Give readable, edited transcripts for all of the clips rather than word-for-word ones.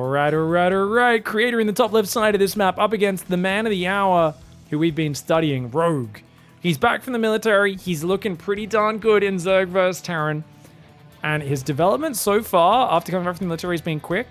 All right. Creator in the top left side of this map up against the man of the hour who we've been studying, Rogue. He's back from the military. He's looking pretty darn good in Zerg vs. Terran. And his development so far, after coming back from the military, has been quick.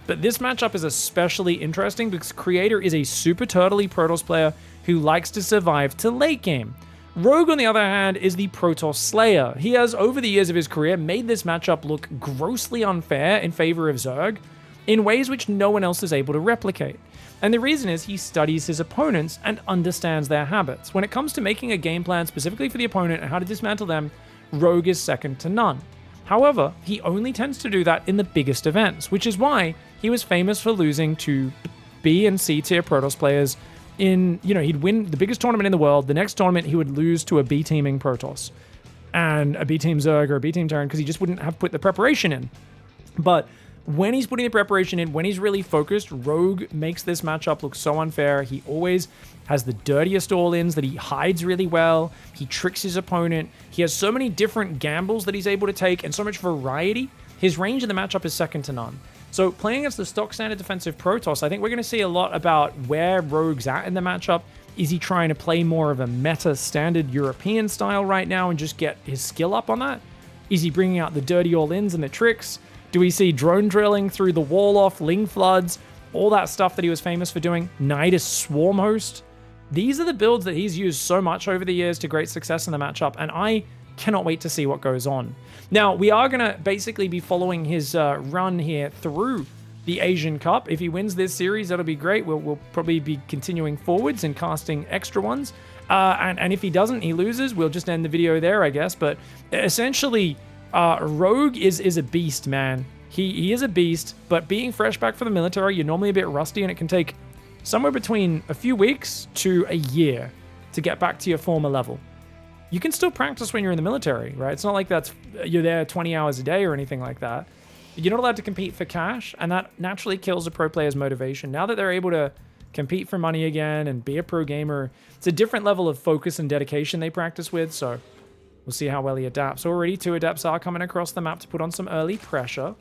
But this matchup is especially interesting because Creator is a super turtley Protoss player who likes to survive to late game. Rogue, on the other hand, is the Protoss Slayer. He has, over the years of his career, made this matchup look grossly unfair in favor of Zerg in ways which no one else is able to replicate. And the reason is he studies his opponents and understands their habits. When it comes to making a game plan specifically for the opponent and how to dismantle them, Rogue is second to none. However, he only tends to do that in the biggest events, which is why he was famous for losing to B and C tier Protoss players in, he'd win the biggest tournament in the world. The next tournament, he would lose to a B teaming Protoss and a B team Zerg or a B team Terran because he just wouldn't have put the preparation in. But when he's putting the preparation in, when he's really focused, Rogue makes this matchup look so unfair. He always has the dirtiest all-ins that he hides really well. He tricks his opponent. He has so many different gambles that he's able to take and so much variety. His range in the matchup is second to none. So playing against the stock standard defensive Protoss, I think we're going to see a lot about where Rogue's at in the matchup. Is he trying to play more of a meta standard European style right now and just get his skill up on that? Is he bringing out the dirty all-ins and the tricks? Do we see drone drilling through the wall off, Ling floods, all that stuff that he was famous for doing? Nidus Swarm Host? These are the builds that he's used so much over the years to great success in the matchup, and I cannot wait to see what goes on. Now, we are going to basically be following his run here through the Asian Cup. If he wins this series, that'll be great. We'll probably be continuing forwards and casting extra ones. And if he doesn't, he loses. We'll just end the video there, I guess. But essentially, Rogue is a beast, man. He is a beast, but being fresh back from the military, you're normally a bit rusty, and it can take somewhere between a few weeks to a year to get back to your former level. You can still practice when you're in the military, right? It's not like you're there 20 hours a day or anything like that. You're not allowed to compete for cash, and that naturally kills a pro player's motivation. Now that they're able to compete for money again and be a pro gamer, it's a different level of focus and dedication they practice with, so we'll see how well he adapts. Already 2 adepts are coming across the map to put on some early pressure,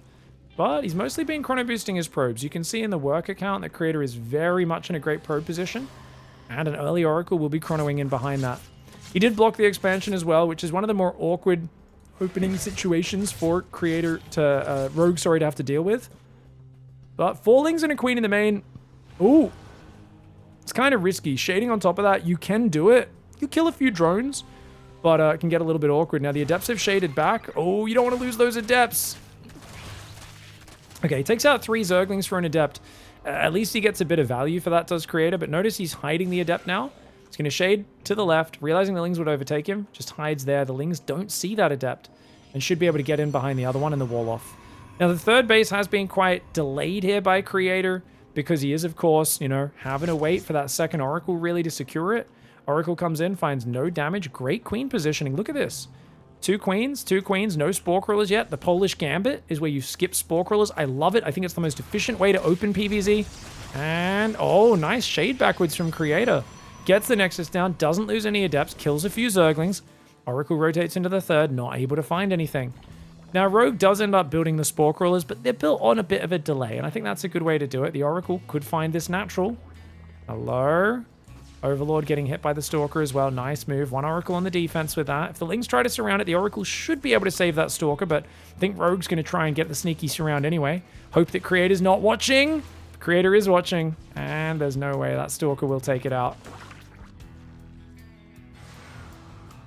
but he's mostly been chrono boosting his probes. You can see in the work account that Creator is very much in a great probe position, and an early Oracle will be chronoing in behind that. He did block the expansion as well, which is one of the more awkward opening situations for Creator to Rogue, to have to deal with. But 4 Lings and a Queen in the main. Ooh, it's kind of risky. Shading on top of that, you can do it. You kill a few drones, but it can get a little bit awkward. Now the Adepts have shaded back. Oh, you don't want to lose those Adepts. Okay, he takes out 3 Zerglings for an Adept. At least he gets a bit of value for that, does Creator, but notice he's hiding the Adept now. He's going to shade to the left, realizing the Lings would overtake him. Just hides there. The Lings don't see that Adept and should be able to get in behind the other one in the wall off. Now, the third base has been quite delayed here by Creator because he is, of course, having to wait for that second Oracle really to secure it. Oracle comes in, finds no damage. Great Queen positioning. Look at this. 2 queens, no Spore Crawlers yet. The Polish Gambit is where you skip Spore Crawlers. I love it. I think it's the most efficient way to open PvZ. And, oh, nice shade backwards from Creator. Gets the Nexus down, doesn't lose any Adepts, kills a few Zerglings. Oracle rotates into the third, not able to find anything. Now, Rogue does end up building the Spore Crawlers, but they're built on a bit of a delay, and I think that's a good way to do it. The Oracle could find this natural. Hello? Overlord getting hit by the Stalker as well. Nice move. 1 Oracle on the defense with that. If the Lings try to surround it, the Oracle should be able to save that Stalker, but I think Rogue's going to try and get the sneaky surround anyway. Hope that Creator's not watching. Creator is watching, and there's no way that Stalker will take it out.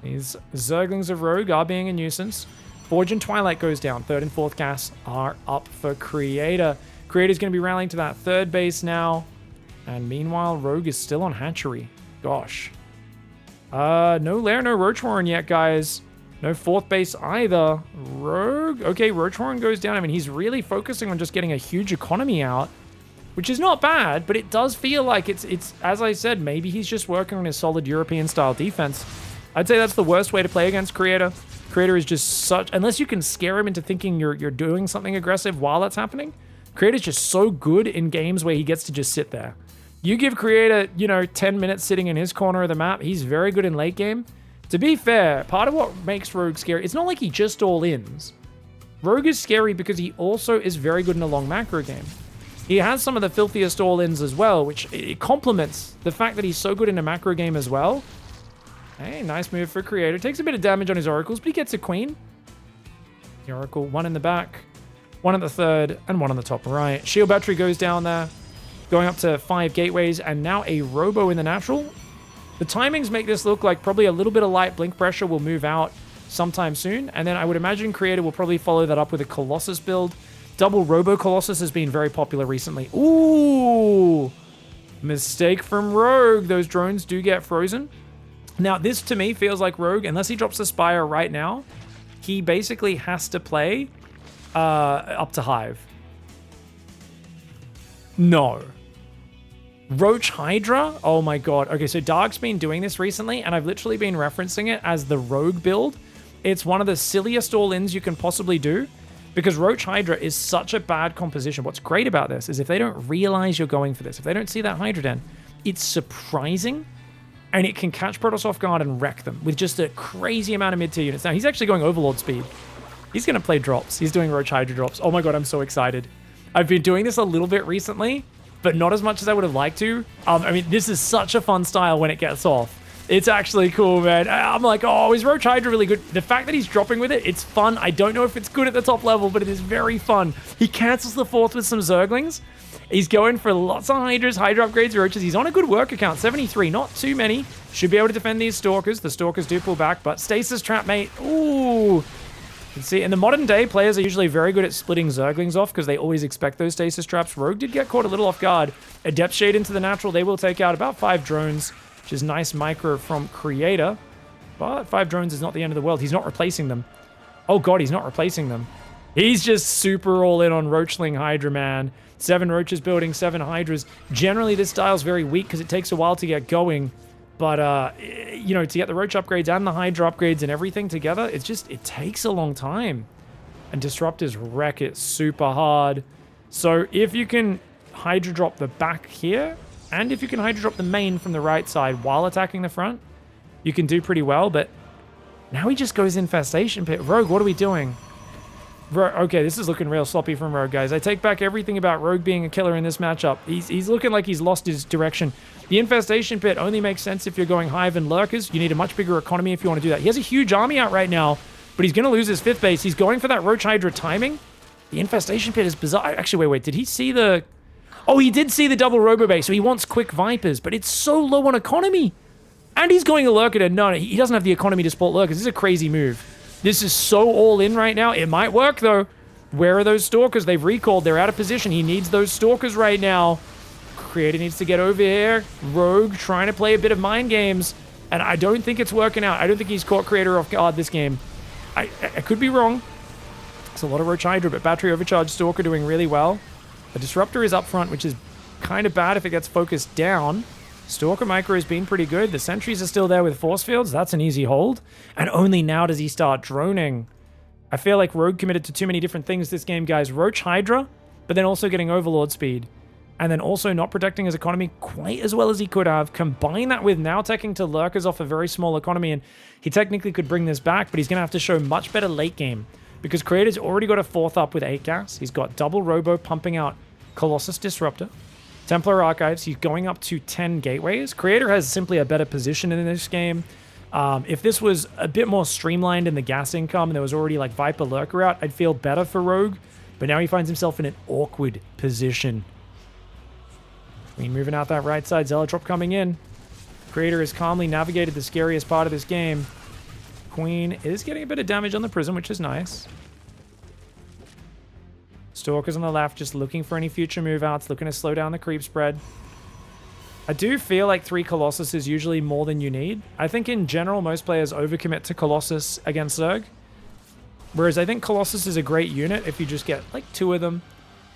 These Zerglings of Rogue are being a nuisance. Forge and Twilight goes down. 3rd and 4th gas are up for Creator. Creator's going to be rallying to that 3rd base now. And meanwhile, Rogue is still on Hatchery. Gosh. No Lair, no Roach Warren yet, guys. No 4th base either. Rogue. Okay, Roach Warren goes down. I mean, he's really focusing on just getting a huge economy out, which is not bad, but it does feel like it's as I said, maybe he's just working on his solid European-style defense. I'd say that's the worst way to play against Creator. Creator is just such... Unless you can scare him into thinking you're doing something aggressive while that's happening, Creator's just so good in games where he gets to just sit there. You give Creator, 10 minutes sitting in his corner of the map, he's very good in late game. To be fair, part of what makes Rogue scary, it's not like he just all-ins. Rogue is scary because he also is very good in a long macro game. He has some of the filthiest all-ins as well, which it complements the fact that he's so good in a macro game as well. Hey, nice move for Creator. Takes a bit of damage on his oracles, but he gets a queen. The oracle, one in the back, one at the third, and one on the top right. Shield battery goes down there, going up to 5 gateways, and now a robo in the natural. The timings make this look like probably a little bit of light blink pressure will move out sometime soon, and then I would imagine Creator will probably follow that up with a Colossus build. Double Robo Colossus has been very popular recently. Ooh! Mistake from Rogue. Those drones do get frozen. Now, this to me feels like Rogue, unless he drops the Spire right now, he basically has to play up to Hive. No. Roach Hydra? Oh my god. Okay, so Dark's been doing this recently, and I've literally been referencing it as the Rogue build. It's one of the silliest all-ins you can possibly do, because Roach Hydra is such a bad composition. What's great about this is if they don't realize you're going for this, if they don't see that Hydra Den, it's surprising, and it can catch Protoss off guard and wreck them with just a crazy amount of mid-tier units. Now, he's actually going Overlord speed. He's going to play drops. He's doing Roach Hydra drops. Oh my god, I'm so excited. I've been doing this a little bit recently, but not as much as I would have liked to. I mean, this is such a fun style when it gets off. It's actually cool, man. I'm like, oh, is Roach Hydra really good? The fact that he's dropping with it, it's fun. I don't know if it's good at the top level, but it is very fun. He cancels the 4th with some Zerglings. He's going for lots of Hydras, Hydra upgrades, Roaches. He's on a good work account, 73, not too many. Should be able to defend these Stalkers. The Stalkers do pull back, but Stasis Trap, mate. Ooh. You can see, in the modern day, players are usually very good at splitting Zerglings off because they always expect those Stasis Traps. Rogue did get caught a little off guard. A Depth Shade into the natural. They will take out about 5 drones, which is nice micro from Creator. But 5 drones is not the end of the world. He's not replacing them. Oh god, he's not replacing them. He's just super all in on Roachling Hydra, man. 7 Roaches building, 7 Hydras. Generally, this style's very weak because it takes a while to get going. But, you know, to get the Roach upgrades and the Hydra upgrades and everything together, it's just, it takes a long time. And Disruptors wreck it super hard. So if you can Hydra drop the back here, and if you can Hydra drop the main from the right side while attacking the front, you can do pretty well. But now he just goes Infestation Pit. Rogue, what are we doing? Okay, this is looking real sloppy from Rogue, guys. I take back everything about Rogue being a killer in this matchup. He's looking like he's lost his direction. The Infestation Pit only makes sense if you're going Hive and Lurkers. You need a much bigger economy if you want to do that. He has a huge army out right now, but he's going to lose his 5th base. He's going for that Roach Hydra timing. The Infestation Pit is bizarre. Actually, wait. Did he see the... Oh, he did see the double Robo base, so he wants quick Vipers, but it's so low on economy. And he's going a Lurker to... No, he doesn't have the economy to support Lurkers. This is a crazy move. This is so all in right now. It might work, though. Where are those Stalkers? They've recalled. They're out of position. He needs those Stalkers right now. Creator needs to get over here. Rogue trying to play a bit of mind games. And I don't think it's working out. I don't think he's caught Creator off guard this game. I could be wrong. It's a lot of Roach Hydra, but Battery Overcharge Stalker doing really well. The Disruptor is up front, which is kind of bad if it gets focused down. Stalker Micro has been pretty good. The Sentries are still there with Force Fields. That's an easy hold. And only now does he start droning. I feel like Rogue committed to too many different things this game, guys. Roach Hydra, but then also getting Overlord speed. And then also not protecting his economy quite as well as he could have. Combine that with now teching to Lurkers off a very small economy, and he technically could bring this back, but he's going to have to show much better late game. Because Creator's already got a 4th up with 8 gas. He's got double Robo pumping out Colossus Disruptor. Templar Archives, he's going up to 10 gateways. Creator has simply a better position in this game. If this was a bit more streamlined in the gas income and there was already like Viper Lurker out, I'd feel better for Rogue. But now he finds himself in an awkward position. Queen moving out that right side, Zealotrop coming in. Creator has calmly navigated the scariest part of this game. Queen is getting a bit of damage on the Prism, which is nice. Stalkers on the left, just looking for any future move outs, looking to slow down the creep spread. I do feel like 3 Colossus is usually more than you need. I think in general, most players overcommit to Colossus against Zerg. Whereas I think Colossus is a great unit if you just get like 2 of them.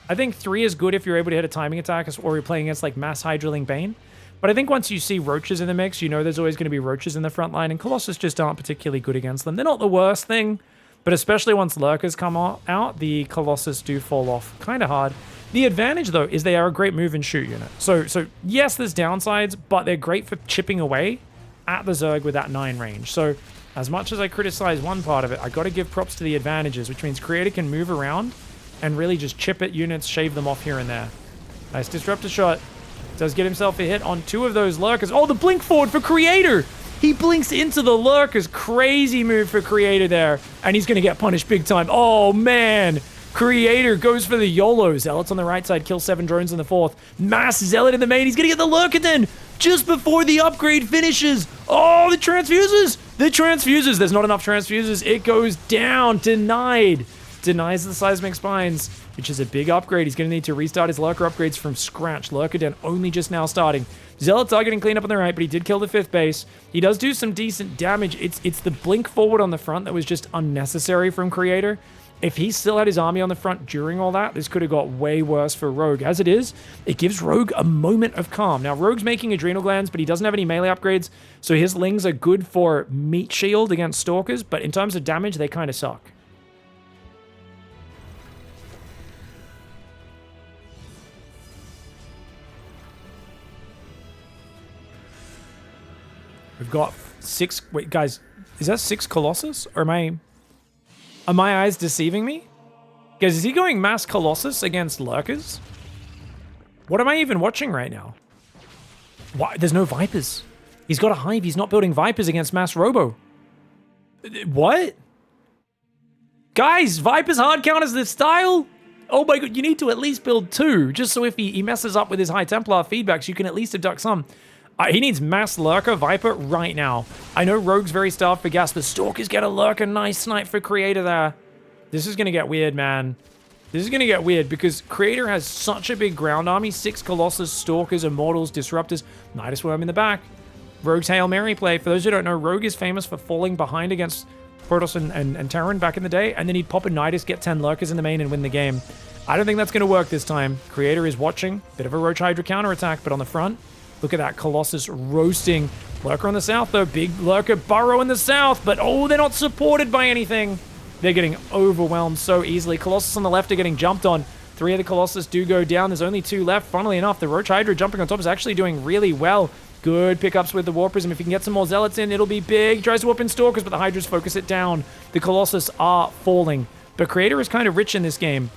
I think 3 is good if you're able to hit a timing attack or you're playing against like Mass Hydraling Bane. But I think once you see Roaches in the mix, you know there's always going to be Roaches in the front line, and Colossus just aren't particularly good against them. They're not the worst thing, but especially once Lurkers come out, the Colossus do fall off kind of hard. The advantage, though, is they are a great move and shoot unit. So yes, there's downsides, but they're great for chipping away at the Zerg with that 9 range. So as much as I criticize one part of it, I got to give props to the advantages, which means Creator can move around and really just chip at units, shave them off here and there. Nice disruptor shot. Does get himself a hit on 2 of those lurkers. Oh, the blink forward for Creator. He blinks into the lurkers. Crazy move for Creator there. And he's going to get punished big time. Oh, man. Creator goes for the YOLO. Zealots on the right side. Kill 7 drones in the 4th. Mass Zealot in the main. He's going to get the lurker then. Just before the upgrade finishes. Oh, the transfuses. The transfuses. There's not enough transfuses. It goes down. Denied. Denies the seismic spines, which is a big upgrade. He's going to need to restart his lurker upgrades from scratch. Lurker den only just now starting. Zealots are getting cleaned up on the right, but he did kill the 5th base. He does do some decent damage. It's the blink forward on the front that was just unnecessary from Creator. If he still had his army on the front during all that, this could have got way worse for Rogue. As it is, it gives Rogue a moment of calm. Now, Rogue's making adrenal glands, but he doesn't have any melee upgrades, so his lings are good for meat shield against stalkers, but in terms of damage, they kind of suck. We've got 6... Wait, guys, is that 6 Colossus? Or are my eyes deceiving me? Guys, is he going mass Colossus against lurkers? What am I even watching right now? Why? There's no Vipers. He's got a hive. He's not building Vipers against mass Robo. What? Guys, Vipers hard counters this style? Oh my god, you need to at least build 2, just so if he messes up with his High Templar feedbacks, you can at least abduct some. He needs mass Lurker Viper right now. I know Rogue's very starved for gas, but Stalkers get a Lurker. Nice snipe for Creator there. This is going to get weird, man. This is going to get weird because Creator has such a big ground army. 6 Colossus, Stalkers, Immortals, Disruptors. Nidus Worm in the back. Rogue's Hail Mary play. For those who don't know, Rogue is famous for falling behind against Protoss and Terran back in the day, and then he'd pop a Nidus, get 10 Lurkers in the main, and win the game. I don't think that's going to work this time. Creator is watching. Bit of a Roach Hydra counterattack, but on the front, look at that Colossus roasting. Lurker on the south, though. Big Lurker burrow in the south, but oh, they're not supported by anything. They're getting overwhelmed so easily. Colossus on the left are getting jumped on. 3 of the Colossus do go down. There's only 2 left. Funnily enough, the Roach Hydra jumping on top is actually doing really well. Good pickups with the War Prism. If you can get some more Zealots in, it'll be big. Tries to warp in Stalkers, but the Hydras focus it down. The Colossus are falling. But Creator is kind of rich in this game.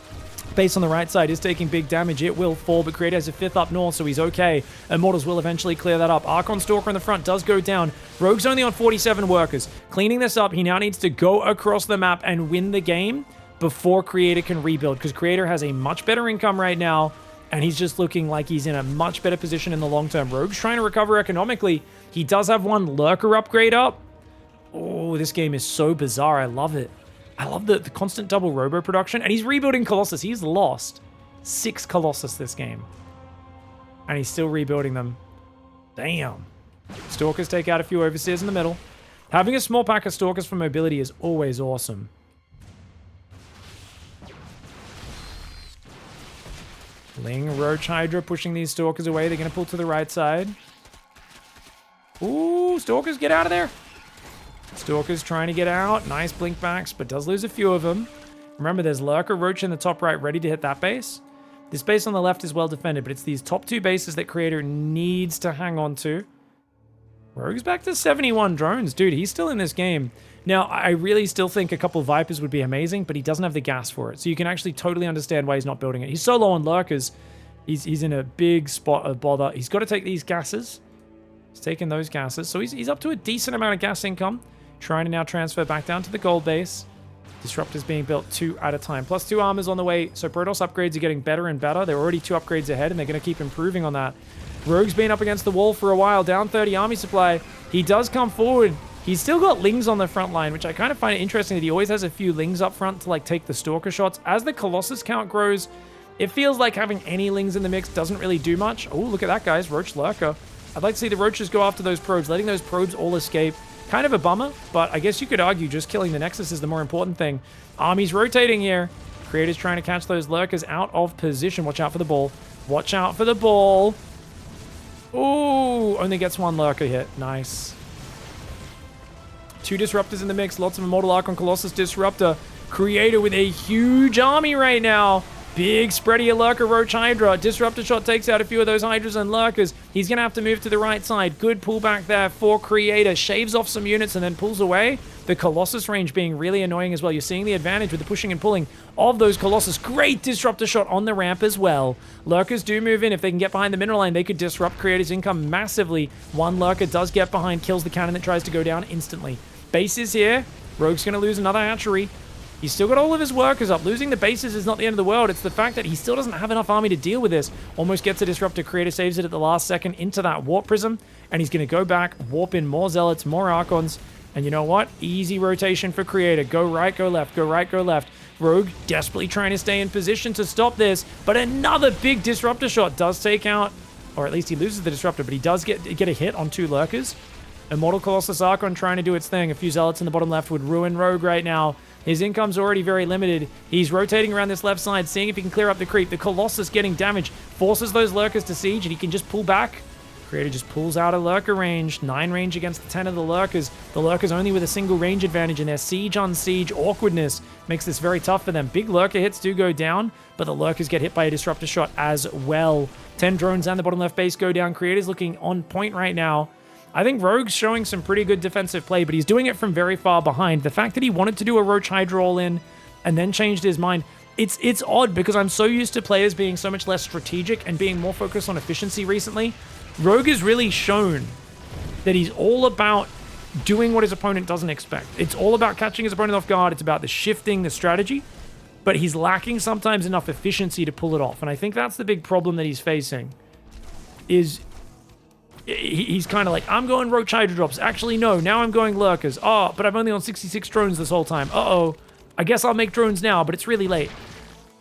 Base on the right side is taking big damage. It will fall, but Creator has a 5th up north, so he's okay. Immortals will eventually clear that up. Archon Stalker in the front does go down. Rogue's only on 47 workers. Cleaning this up, he now needs to go across the map and win the game before Creator can rebuild, because Creator has a much better income right now, and he's just looking like he's in a much better position in the long term. Rogue's trying to recover economically. He does have 1 Lurker upgrade up. Oh, this game is so bizarre. I love it. I love the constant double robo production, and he's rebuilding Colossus. He's lost 6 Colossus this game, and he's still rebuilding them. Damn. Stalkers take out a few Overseers in the middle. Having a small pack of Stalkers for mobility is always awesome. Ling, Roach Hydra pushing these Stalkers away. They're going to pull to the right side. Ooh, Stalkers, get out of there. Stalker's trying to get out. Nice blink backs, but does lose a few of them. Remember, there's Lurker Roach in the top right ready to hit that base. This base on the left is well defended, but it's these top 2 bases that Creator needs to hang on to. Rogue's back to 71 drones. Dude, he's still in this game. Now, I really still think a couple of Vipers would be amazing, but he doesn't have the gas for it. So you can actually totally understand why he's not building it. He's so low on Lurkers. He's in a big spot of bother. He's got to take these gases. He's taking those gases. So he's up to a decent amount of gas income. Trying to now transfer back down to the gold base. Disruptors being built 2 at a time. Plus 2 armors on the way. So Protoss upgrades are getting better and better. They're already 2 upgrades ahead, and they're going to keep improving on that. Rogue's been up against the wall for a while. Down 30 army supply. He does come forward. He's still got Lings on the front line, which I kind of find it interesting that he always has a few Lings up front to like take the Stalker shots. As the Colossus count grows, it feels like having any Lings in the mix doesn't really do much. Oh, look at that, guys. Roach Lurker. I'd like to see the Roaches go after those probes, letting those probes all escape. Kind of a bummer, but I guess you could argue just killing the Nexus is the more important thing. Army's rotating here. Creator's trying to catch those Lurkers out of position. Watch out for the ball. Watch out for the ball. Ooh, only gets 1 Lurker hit. Nice. 2 Disruptors in the mix. Lots of Immortal Archon Colossus Disruptor. Creator with a huge army right now. Big spreadier Lurker Roach Hydra. Disruptor shot takes out a few of those Hydras and Lurkers. He's going to have to move to the right side. Good pullback there for Creator. Shaves off some units and then pulls away. The Colossus range being really annoying as well. You're seeing the advantage with the pushing and pulling of those Colossus. Great disruptor shot on the ramp as well. Lurkers do move in. If they can get behind the mineral line, they could disrupt Creator's income massively. One Lurker does get behind, kills the cannon that tries to go down instantly. Base is here. Rogue's going to lose another hatchery. He's still got all of his workers up. Losing the bases is not the end of the world. It's the fact that he still doesn't have enough army to deal with this. Almost gets a disruptor. Creator saves it at the last second into that warp prism. And he's going to go back, warp in more zealots, more archons. And you know what? Easy rotation for Creator. Go right, go left, go right, go left. Rogue desperately trying to stay in position to stop this. But another big disruptor shot does take out, or at least he loses the disruptor, but he does get a hit on 2 lurkers. Immortal Colossus Archon trying to do its thing. A few zealots in the bottom left would ruin Rogue right now. His income's already very limited. He's rotating around this left side, seeing if he can clear up the creep. The Colossus getting damaged, forces those lurkers to siege, and he can just pull back. Creator just pulls out a lurker range. 9 range against the 10 of the lurkers. The lurkers only with a single range advantage, and their siege on siege awkwardness makes this very tough for them. Big lurker hits do go down, but the lurkers get hit by a disruptor shot as well. 10 drones and the bottom left base go down. Creator's looking on point right now. I think Rogue's showing some pretty good defensive play, but he's doing it from very far behind. The fact that he wanted to do a Roach Hydra all-in and then changed his mind, it's odd because I'm so used to players being so much less strategic and being more focused on efficiency recently. Rogue has really shown that he's all about doing what his opponent doesn't expect. It's all about catching his opponent off guard. It's about the shifting, the strategy, but he's lacking sometimes enough efficiency to pull it off. And I think that's the big problem that he's facing is... He's kind of like, I'm going Roach Hydra drops. Actually, no, now I'm going Lurkers. Oh, but I'm only on 66 drones this whole time. Uh-oh. I guess I'll make drones now, but it's really late.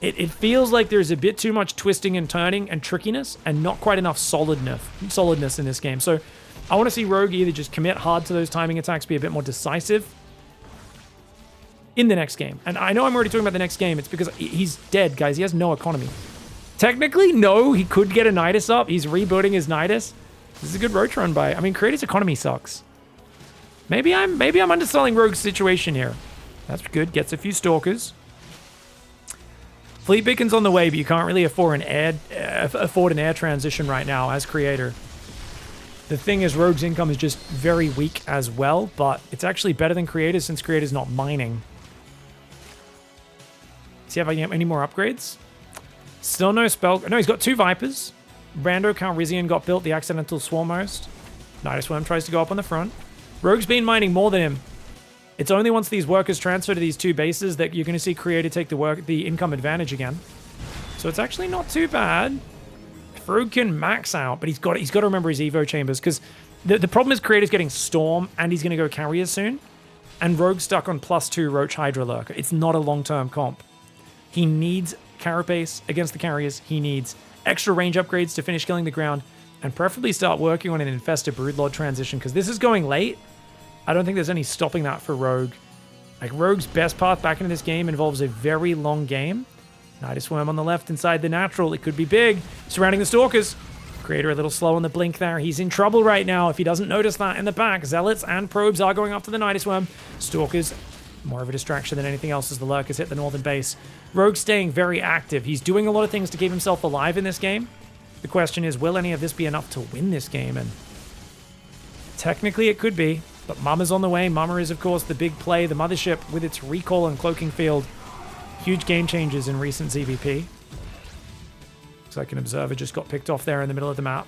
It feels like there's a bit too much twisting and turning and trickiness and not quite enough solidness in this game. So I want to see Rogue either just commit hard to those timing attacks, be a bit more decisive in the next game. And I know I'm already talking about the next game. It's because he's dead, guys. He has no economy. Technically, no, he could get a Nidus up. He's rebuilding his Nidus. This is a good Roach run by. I mean, Creator's economy sucks. Maybe I'm underselling Rogue's situation here. That's good. Gets a few Stalkers. Fleet Beacon's on the way, but you can't really afford an air transition right now as Creator. The thing is, Rogue's income is just very weak as well, but it's actually better than Creator's since Creator's not mining. See if I can get any more upgrades. Still no spell. No, he's got 2 Vipers. Brando Calrissian got built, the accidental swarm host. Nidus Worm tries to go up on the front. Rogue's been mining more than him. It's only once these workers transfer to these 2 bases that you're going to see Creator take the income advantage again. So it's actually not too bad. If Rogue can max out, but he's got to remember his Evo chambers, because the problem is Creator's getting Storm, and he's going to go Carrier soon. And Rogue's stuck on +2 Roach Hydra Lurker. It's not a long-term comp. He needs Carapace against the Carriers. He needs extra range upgrades to finish killing the ground, and preferably start working on an Infestor Broodlord transition, because this is going late. I don't think there's any stopping that for Rogue. Like, Rogue's best path back into this game involves a very long game. Nidus Worm on the left inside the natural. It could be big. Surrounding the Stalkers. Creator a little slow on the blink there. He's in trouble right now if he doesn't notice that in the back. Zealots and Probes are going after the Nidus Worm. Stalkers, more of a distraction than anything else as the Lurkers hit the northern base. Rogue's staying very active. He's doing a lot of things to keep himself alive in this game. The question is, will any of this be enough to win this game? And technically it could be, but Mama's on the way. Mama is, of course, the big play. The Mothership with its recall and cloaking field. Huge game changes in recent ZVP. Looks like an observer just got picked off there in the middle of the map.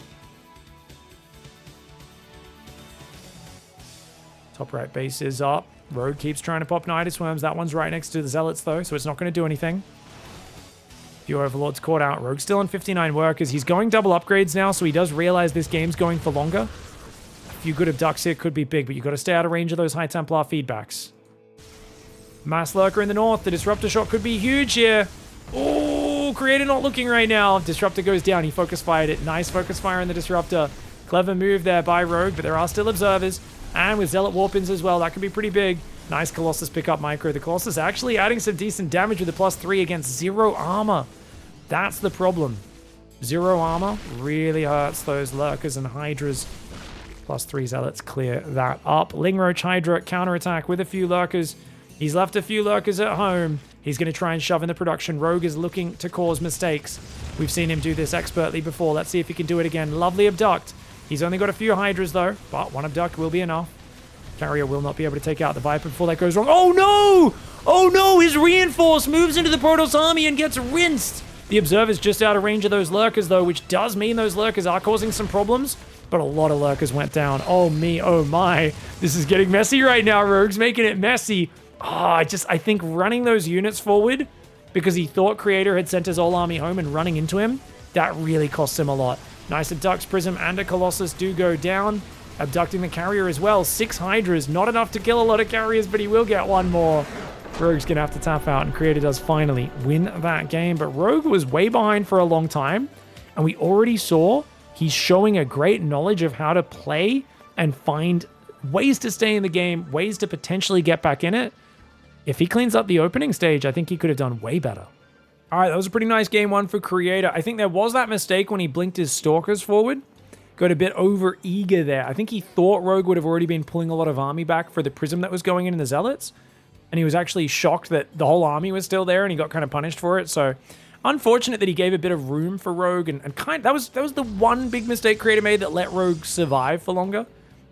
Top right base is up. Rogue keeps trying to pop Nidus Worms. That one's right next to the Zealots, though, so it's not going to do anything. Few Overlords caught out. Rogue's still on 59 workers. He's going double upgrades now, so he does realize this game's going for longer. A few good abducts here could be big, but you've got to stay out of range of those High Templar feedbacks. Mass Lurker in the north. The Disruptor shot could be huge here. Oh, Creator not looking right now. Disruptor goes down. He focus fired it. Nice focus fire in the Disruptor. Clever move there by Rogue, but there are still observers. And with Zealot Warpins as well, that could be pretty big. Nice Colossus pick up micro. The Colossus actually adding some decent damage with a +3 against 0 armor. That's the problem. 0 armor really hurts those Lurkers and Hydras. +3 Zealots clear that up. Lingroach Hydra counterattack with a few Lurkers. He's left a few Lurkers at home. He's going to try and shove in the production. Rogue is looking to cause mistakes. We've seen him do this expertly before. Let's see if he can do it again. Lovely abduct. He's only got a few Hydras though, but one abduct will be enough. Carrier will not be able to take out the Viper before that goes wrong. Oh no! Oh no! His Reinforce moves into the Protoss army and gets rinsed. The Observer's just out of range of those Lurkers though, which does mean those Lurkers are causing some problems. But a lot of Lurkers went down. Oh me, oh my. This is getting messy right now, Rogue's making it messy. I think running those units forward because he thought Creator had sent his whole army home and running into him, that really costs him a lot. Nice Abducts, Prism, and a Colossus do go down. Abducting the Carrier as well. 6 Hydras, not enough to kill a lot of Carriers, but he will get one more. Rogue's gonna have to tap out, and Creator does finally win that game. But Rogue was way behind for a long time, and we already saw he's showing a great knowledge of how to play and find ways to stay in the game, ways to potentially get back in it. If he cleans up the opening stage, I think he could have done way better. All right, that was a pretty nice game one for Creator. I think there was that mistake when he blinked his Stalkers forward. Got a bit over eager there. I think he thought Rogue would have already been pulling a lot of army back for the Prism that was going in the Zealots. And he was actually shocked that the whole army was still there and he got kind of punished for it. So unfortunate that he gave a bit of room for Rogue and that was the one big mistake Creator made that let Rogue survive for longer.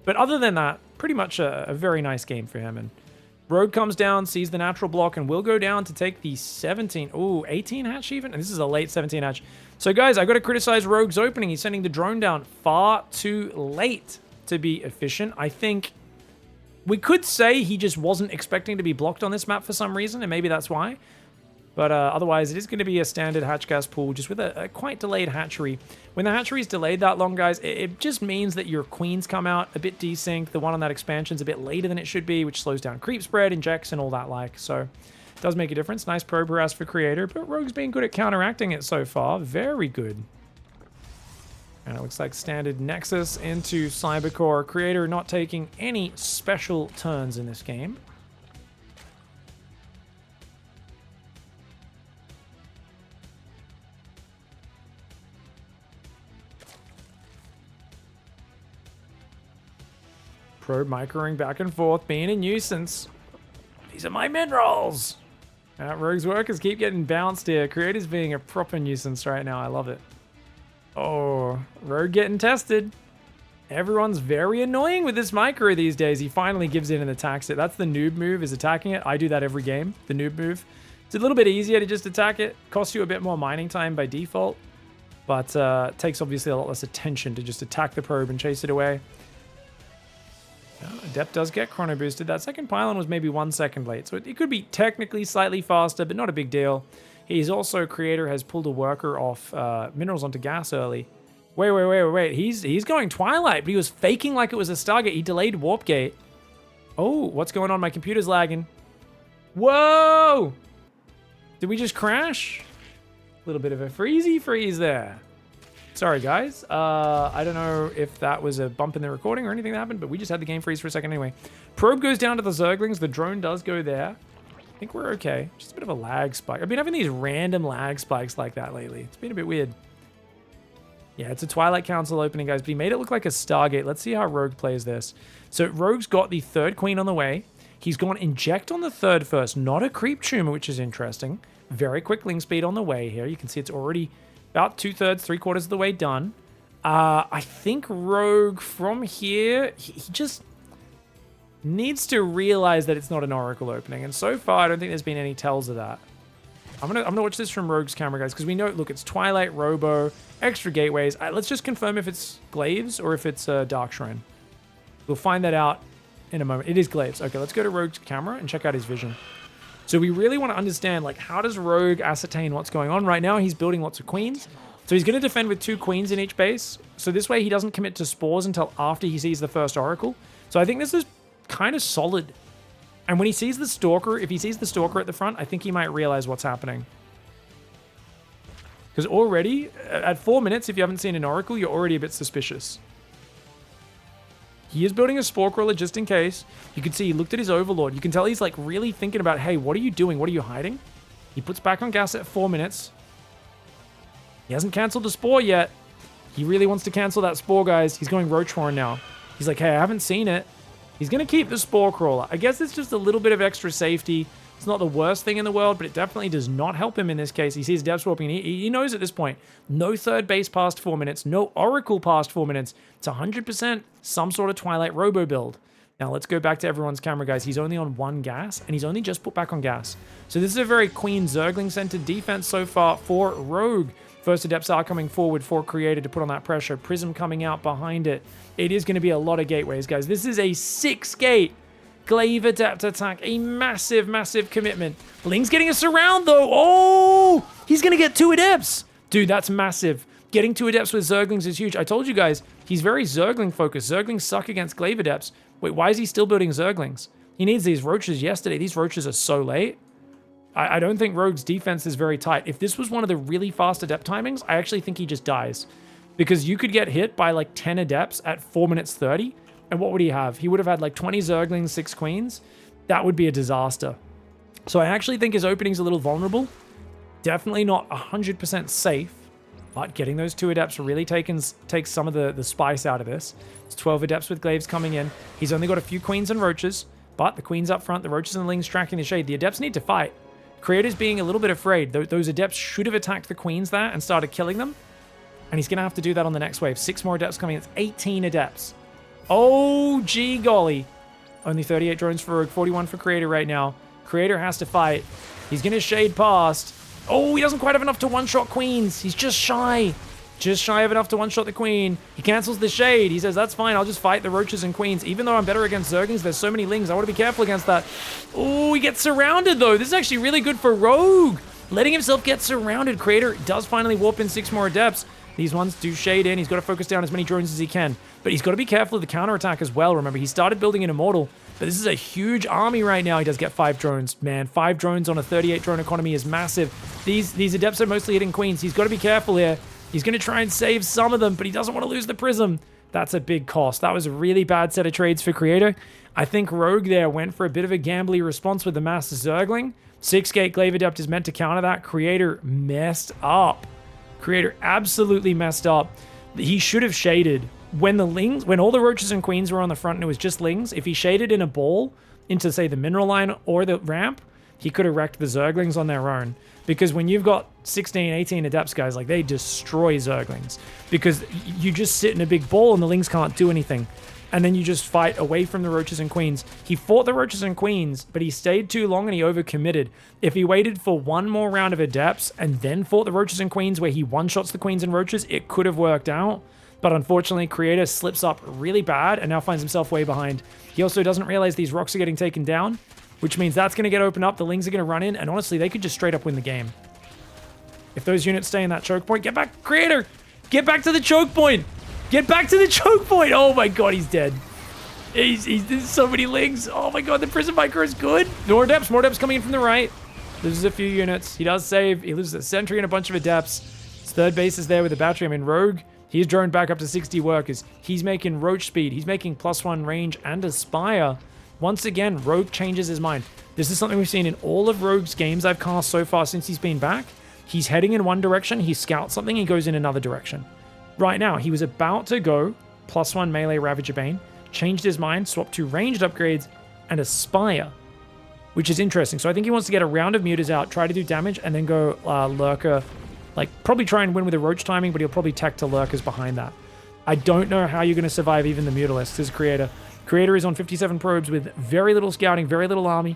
But other than that, pretty much a very nice game for him. And Rogue comes down, sees the natural block, and will go down to take the 18 hatch even? And this is a late 17 hatch. So guys, I got to criticize Rogue's opening. He's sending the drone down far too late to be efficient. I think we could say he just wasn't expecting to be blocked on this map for some reason, and maybe that's why. But otherwise, it is going to be a standard hatch gas pool, just with a quite delayed hatchery. When the hatchery is delayed that long, guys, it just means that your queens come out a bit desync. The one on that expansion is a bit later than it should be, which slows down creep spread, injects, and all that like. So it does make a difference. Nice probe harass for Creator, but Rogue's been good at counteracting it so far. Very good. And it looks like standard Nexus into Cybercore. Creator not taking any special turns in this game. Probe microing back and forth, being a nuisance. These are my minerals! Rogue's workers keep getting bounced here. Creator's being a proper nuisance right now. I love it. Oh, Rogue getting tested. Everyone's very annoying with this micro these days. He finally gives in and attacks it. That's the noob move, is attacking it. I do that every game, the noob move. It's a little bit easier to just attack it. Costs you a bit more mining time by default, but takes obviously a lot less attention to just attack the probe and chase it away. Adept does get chrono boosted. That second pylon was maybe 1 second late, so it could be technically slightly faster, but not a big deal. He's also, Creator has pulled a worker off minerals onto gas early. Wait. He's going Twilight, but he was faking like it was a Stargate. He delayed Warp Gate. Oh, what's going on? My computer's lagging. Whoa! Did we just crash? A little bit of a freeze there. Sorry, guys. I don't know if that was a bump in the recording or anything that happened, but we just had the game freeze for a second anyway. Probe goes down to the Zerglings. The drone does go there. I think we're okay. Just a bit of a lag spike. I've been having these random lag spikes like that lately. It's been a bit weird. Yeah, it's a Twilight Council opening, guys, but he made it look like a Stargate. Let's see how Rogue plays this. So Rogue's got the third queen on the way. He's gone inject on the third first, not a creep tumor, which is interesting. Very quick link speed on the way here. You can see it's already about 2/3, 3/4 of the way done. I think Rogue from here, he just needs to realize that it's not an Oracle opening. And so far, I don't think there's been any tells of that. I'm gonna watch this from Rogue's camera, guys, because we know, look, it's Twilight, Robo, extra gateways. Let's just confirm if it's Glaives or if it's Dark Shrine. We'll find that out in a moment. It is Glaives. Okay, let's go to Rogue's camera and check out his vision. So we really want to understand, like, how does Rogue ascertain what's going on? Right now, he's building lots of queens. So he's going to defend with 2 queens in each base. So this way, he doesn't commit to spores until after he sees the first Oracle. So I think this is kind of solid. And when he sees the Stalker, if he sees the Stalker at the front, I think he might realize what's happening. Because already, at 4 minutes, if you haven't seen an Oracle, you're already a bit suspicious. He is building a Spore Crawler just in case. You can see he looked at his Overlord. You can tell he's like really thinking about, hey, what are you doing? What are you hiding? He puts back on gas at 4 minutes. He hasn't canceled the Spore yet. He really wants to cancel that Spore, guys. He's going Roach Horn now. He's like, hey, I haven't seen it. He's going to keep the Spore Crawler. I guess it's just a little bit of extra safety. It's not the worst thing in the world, but it definitely does not help him in this case. He sees Depth Swapping. He knows at this point, no third base past 4 minutes, no Oracle past 4 minutes. It's 100% some sort of Twilight Robo build. Now let's go back to everyone's camera, guys. He's only on 1 gas, and he's only just put back on gas. So this is a very Queen Zergling-centered defense so far for Rogue. First Adepts are coming forward for Creator to put on that pressure. Prism coming out behind it. It is going to be a lot of gateways, guys. This is a 6-gate Glaive Adept attack. A massive, massive commitment. Ling's getting a surround, though. Oh! He's going to get 2 Adepts. Dude, that's massive. Getting 2 Adepts with Zerglings is huge. I told you guys, he's very Zergling-focused. Zerglings suck against Glaive Adepts. Wait, why is he still building Zerglings? He needs these Roaches yesterday. These Roaches are so late. I don't think Rogue's defense is very tight. If this was one of the really fast Adept timings, I actually think he just dies. Because you could get hit by like 10 Adepts at 4 minutes 30. And what would he have? He would have had like 20 Zerglings, 6 Queens. That would be a disaster. So I actually think his opening's a little vulnerable. Definitely not 100% safe. But getting those 2 Adepts really takes some of the spice out of this. It's 12 Adepts with Glaives coming in. He's only got a few Queens and Roaches. But the Queen's up front. The Roaches and the Lings tracking the shade. The Adepts need to fight. Creator's being a little bit afraid. Those Adepts should have attacked the Queens there and started killing them. And he's going to have to do that on the next wave. 6 more Adepts coming in. It's 18 Adepts. Oh, gee golly. Only 38 drones for Rogue, 41 for Creator right now. Creator has to fight. He's going to shade past. Oh, he doesn't quite have enough to one-shot Queens. He's just shy. Just shy of enough to one-shot the Queen. He cancels the shade. He says, that's fine. I'll just fight the Roaches and Queens. Even though I'm better against Zerglings, there's so many Lings. I want to be careful against that. Oh, he gets surrounded, though. This is actually really good for Rogue. Letting himself get surrounded. Creator does finally warp in 6 more Adepts. These ones do shade in. He's got to focus down as many drones as he can. But he's got to be careful of the counterattack as well. Remember, he started building an Immortal. But this is a huge army right now. He does get 5 drones. Man, 5 drones on a 38 drone economy is massive. These Adepts are mostly hitting Queens. He's got to be careful here. He's going to try and save some of them, but he doesn't want to lose the Prism. That's a big cost. That was a really bad set of trades for Creator. I think Rogue there went for a bit of a gambly response with the Master Zergling. 6-gate Glaive Adept is meant to counter that. Creator messed up. Creator absolutely messed up. He should have shaded when all the Roaches and Queens were on the front and it was just Lings. If he shaded in a ball into, say, the mineral line or the ramp, he could have wrecked the Zerglings on their own. Because when you've got 16, 18 Adepts, guys, like, they destroy Zerglings. Because you just sit in a big ball and the Lings can't do anything. And then you just fight away from the Roaches and Queens. He fought the Roaches and Queens, but he stayed too long and he overcommitted. If he waited for one more round of Adepts and then fought the Roaches and Queens where he one-shots the Queens and Roaches, it could have worked out. But unfortunately, Creator slips up really bad and now finds himself way behind. He also doesn't realize these rocks are getting taken down, which means that's going to get opened up. The Lings are going to run in, and honestly, they could just straight up win the game. If those units stay in that choke point, get back, Creator! Get back to the choke point! Get back to the choke point! Oh my god, he's dead. There's so many Lings. Oh my god, the Prison Biker is good. More Adepts coming in from the right. Loses a few units. He does save. He loses a sentry and a bunch of Adepts. His third base is there with the battery. I mean, Rogue, he's droned back up to 60 workers. He's making Roach speed. He's making +1 range and Aspire. Once again, Rogue changes his mind. This is something we've seen in all of Rogue's games I've cast so far since he's been back. He's heading in one direction, he scouts something, he goes in another direction. Right now, he was about to go +1 melee Ravager Bane, changed his mind, swapped to ranged upgrades, and Aspire, which is interesting. So I think he wants to get a round of Mutas out, try to do damage, and then go Lurker. Like, probably try and win with a Roach timing, but he'll probably tech to Lurkers behind that. I don't know how you're going to survive even the Mutalisks as Creator. Creator is on 57 probes with very little scouting, very little army.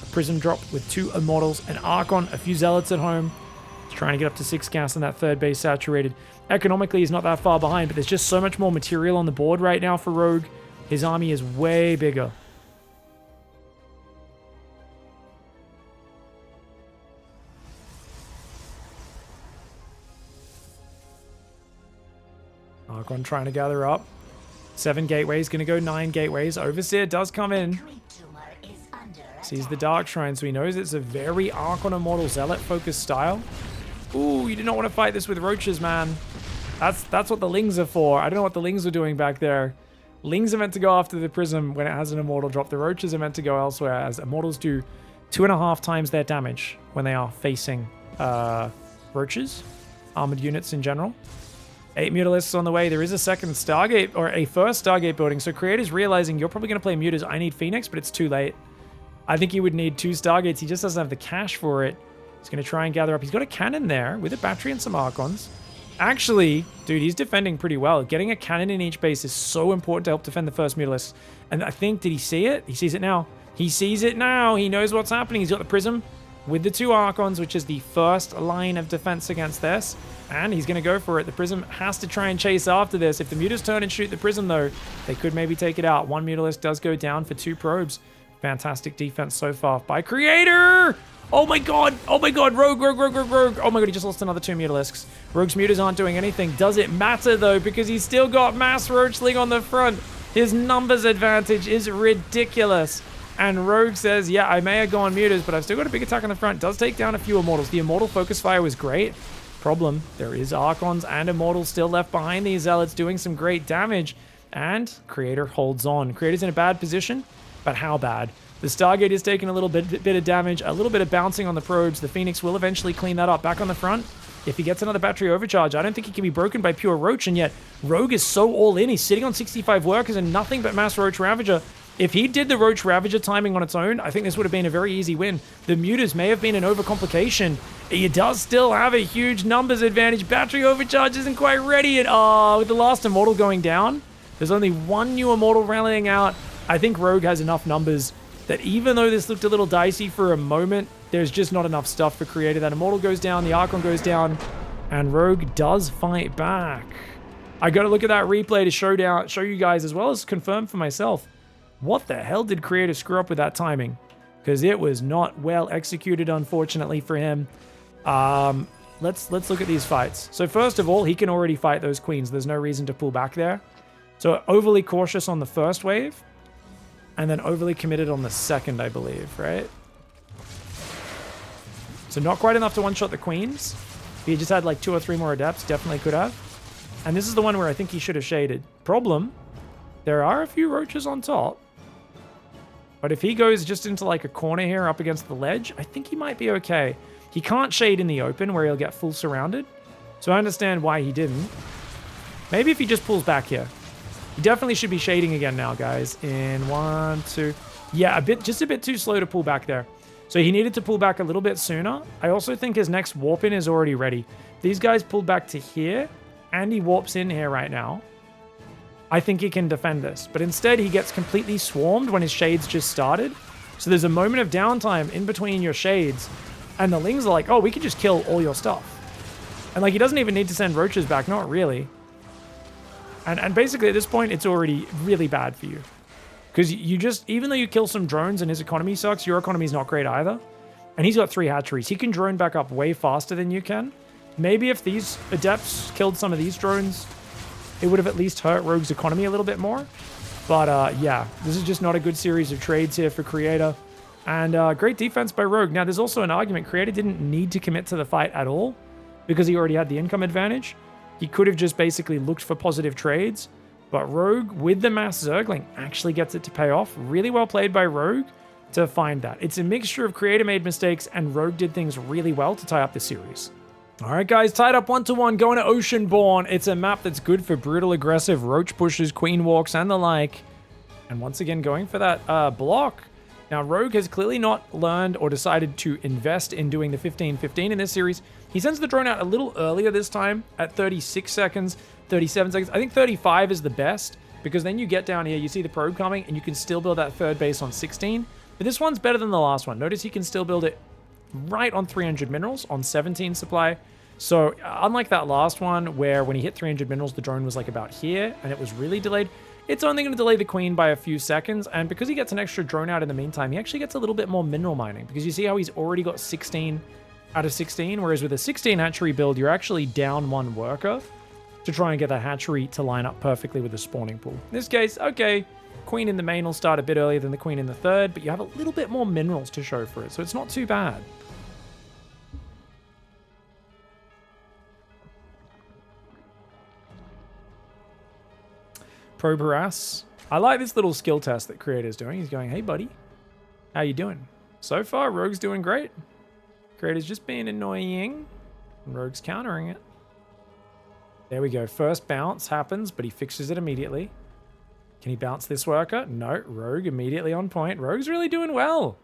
A Prism drop with 2 Immortals, an Archon, a few Zealots at home. He's trying to get up to 6 gas and that third base saturated. Economically, he's not that far behind, but there's just so much more material on the board right now for Rogue. His army is way bigger. Archon trying to gather up. 7 gateways, going to go 9 gateways. Overseer does come in. Sees the Dark Shrine, so he knows it's a very Archon Immortal Zealot focused style. Ooh, you do not want to fight this with Roaches, man. That's what the Lings are for. I don't know what the Lings were doing back there. Lings are meant to go after the Prism when it has an Immortal drop. The Roaches are meant to go elsewhere, as Immortals do 2.5 times their damage when they are facing Roaches, armored units in general. 8 Mutalisks on the way. There is a second Stargate, or a first Stargate building. So Creator's realizing you're probably going to play Mutas. I need Phoenix, but it's too late. I think he would need 2 Stargates. He just doesn't have the cash for it. He's going to try and gather up. He's got a cannon there with a battery and some Archons. Actually, dude, he's defending pretty well. Getting a cannon in each base is so important to help defend the first Mutalisk. And I think, did he see it? He sees it now. He sees it now. He knows what's happening. He's got the Prism with the 2 Archons, which is the first line of defense against this. And he's going to go for it. The Prism has to try and chase after this. If the Mutas turn and shoot the Prism, though, they could maybe take it out. 1 Mutalisk does go down for 2 probes. Fantastic defense so far by Creator! Oh my god! Oh my god! Rogue, rogue, rogue, rogue, rogue! Oh my god, he just lost another 2 Mutalisks. Rogue's Mutas aren't doing anything. Does it matter, though? Because he's still got Mass Roachling on the front. His numbers advantage is ridiculous. And Rogue says, yeah, I may have gone Mutas, but I've still got a big attack on the front. Does take down a few Immortals. The Immortal Focus Fire was great. Problem, there is Archons and Immortals still left behind these Zealots doing some great damage. And Creator holds on. Creator's in a bad position, but how bad? The Stargate is taking a little bit of damage, a little bit of bouncing on the probes. The Phoenix will eventually clean that up. Back on the front, if he gets another battery overcharge, I don't think he can be broken by pure Roach, and yet Rogue is so all in. He's sitting on 65 workers and nothing but Mass Roach Ravager. If he did the Roach Ravager timing on its own, I think this would have been a very easy win. The Mutas may have been an overcomplication. He does still have a huge numbers advantage. Battery overcharge isn't quite ready yet. Oh, with the last Immortal going down, there's only 1 new Immortal rallying out. I think Rogue has enough numbers that even though this looked a little dicey for a moment, there's just not enough stuff for Creator. That Immortal goes down, the Archon goes down, and Rogue does fight back. I got to look at that replay to show you guys as well as confirm for myself. What the hell did Creator screw up with that timing? Because it was not well executed, unfortunately, for him. Let's look at these fights. So first of all, he can already fight those queens. There's no reason to pull back there. So overly cautious on the first wave. And then overly committed on the second, I believe, right? So not quite enough to one-shot the queens. If he just had like 2 or 3 more adepts, definitely could have. And this is the one where I think he should have shaded. Problem, there are a few roaches on top. But if he goes just into like a corner here up against the ledge, I think he might be okay. He can't shade in the open where he'll get full surrounded. So I understand why he didn't. Maybe if he just pulls back here. He definitely should be shading again now, guys. In 1, 2. Yeah, just a bit too slow to pull back there. So he needed to pull back a little bit sooner. I also think his next warp in is already ready. These guys pulled back to here, and he warps in here right now. I think he can defend this. But instead, he gets completely swarmed when his shades just started. So there's a moment of downtime in between your shades, and the Lings are like, oh, we can just kill all your stuff. And like, he doesn't even need to send roaches back, not really. And basically at this point, it's already really bad for you. Because you just, even though you kill some drones and his economy sucks, your economy's not great either. And he's got 3 hatcheries. He can drone back up way faster than you can. Maybe if these adepts killed some of these drones, it would have at least hurt Rogue's economy a little bit more. But yeah, this is just not a good series of trades here for Creator. And great defense by Rogue. Now there's also an argument. Creator didn't need to commit to the fight at all because he already had the income advantage. He could have just basically looked for positive trades, but Rogue, with the Mass Zergling, actually gets it to pay off. Really well played by Rogue to find that. It's a mixture of Creator made mistakes and Rogue did things really well to tie up the series. All right, guys, tied up 1-1, going to Oceanborn. It's a map that's good for brutal, aggressive roach pushes, queen walks, and the like. And once again, going for that block. Now, Rogue has clearly not learned or decided to invest in doing the 15-15 in this series. He sends the drone out a little earlier this time at 36 seconds, 37 seconds. I think 35 is the best because then you get down here, you see the probe coming, and you can still build that third base on 16. But this one's better than the last one. Notice he can still build it right on 300 minerals on 17 supply. So unlike that last one where when he hit 300 minerals, the drone was like about here and it was really delayed, it's only going to delay the queen by a few seconds. And because he gets an extra drone out in the meantime, he actually gets a little bit more mineral mining because you see how he's already got 16 out of 16, whereas with a 16 hatchery build, you're actually down 1 worker to try and get that hatchery to line up perfectly with the spawning pool. In this case, okay, queen in the main will start a bit earlier than the queen in the third, but you have a little bit more minerals to show for it, so it's not too bad. Probe harass. I like this little skill test that Creator's doing. He's going, hey buddy, how you doing? So far, Rogue's doing great. Creator's just being annoying. And Rogue's countering it. There we go. First bounce happens, but he fixes it immediately. Can he bounce this worker? No. Rogue immediately on point. Rogue's really doing well.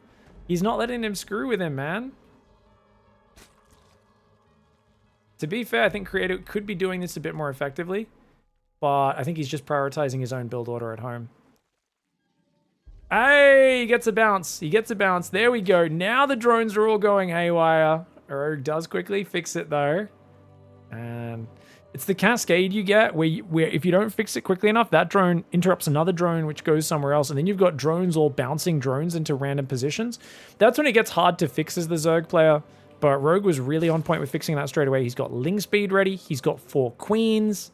He's not letting him screw with him, man. To be fair, I think Creator could be doing this a bit more effectively, but I think he's just prioritizing his own build order at home. Hey, he gets a bounce. He gets a bounce. There we go. Now the drones are all going haywire. Rogue does quickly fix it though. And it's the cascade you get where if you don't fix it quickly enough, that drone interrupts another drone which goes somewhere else. And then you've got drones all bouncing drones into random positions. That's when it gets hard to fix as the Zerg player. But Rogue was really on point with fixing that straight away. He's got Ling speed ready. He's got 4 queens.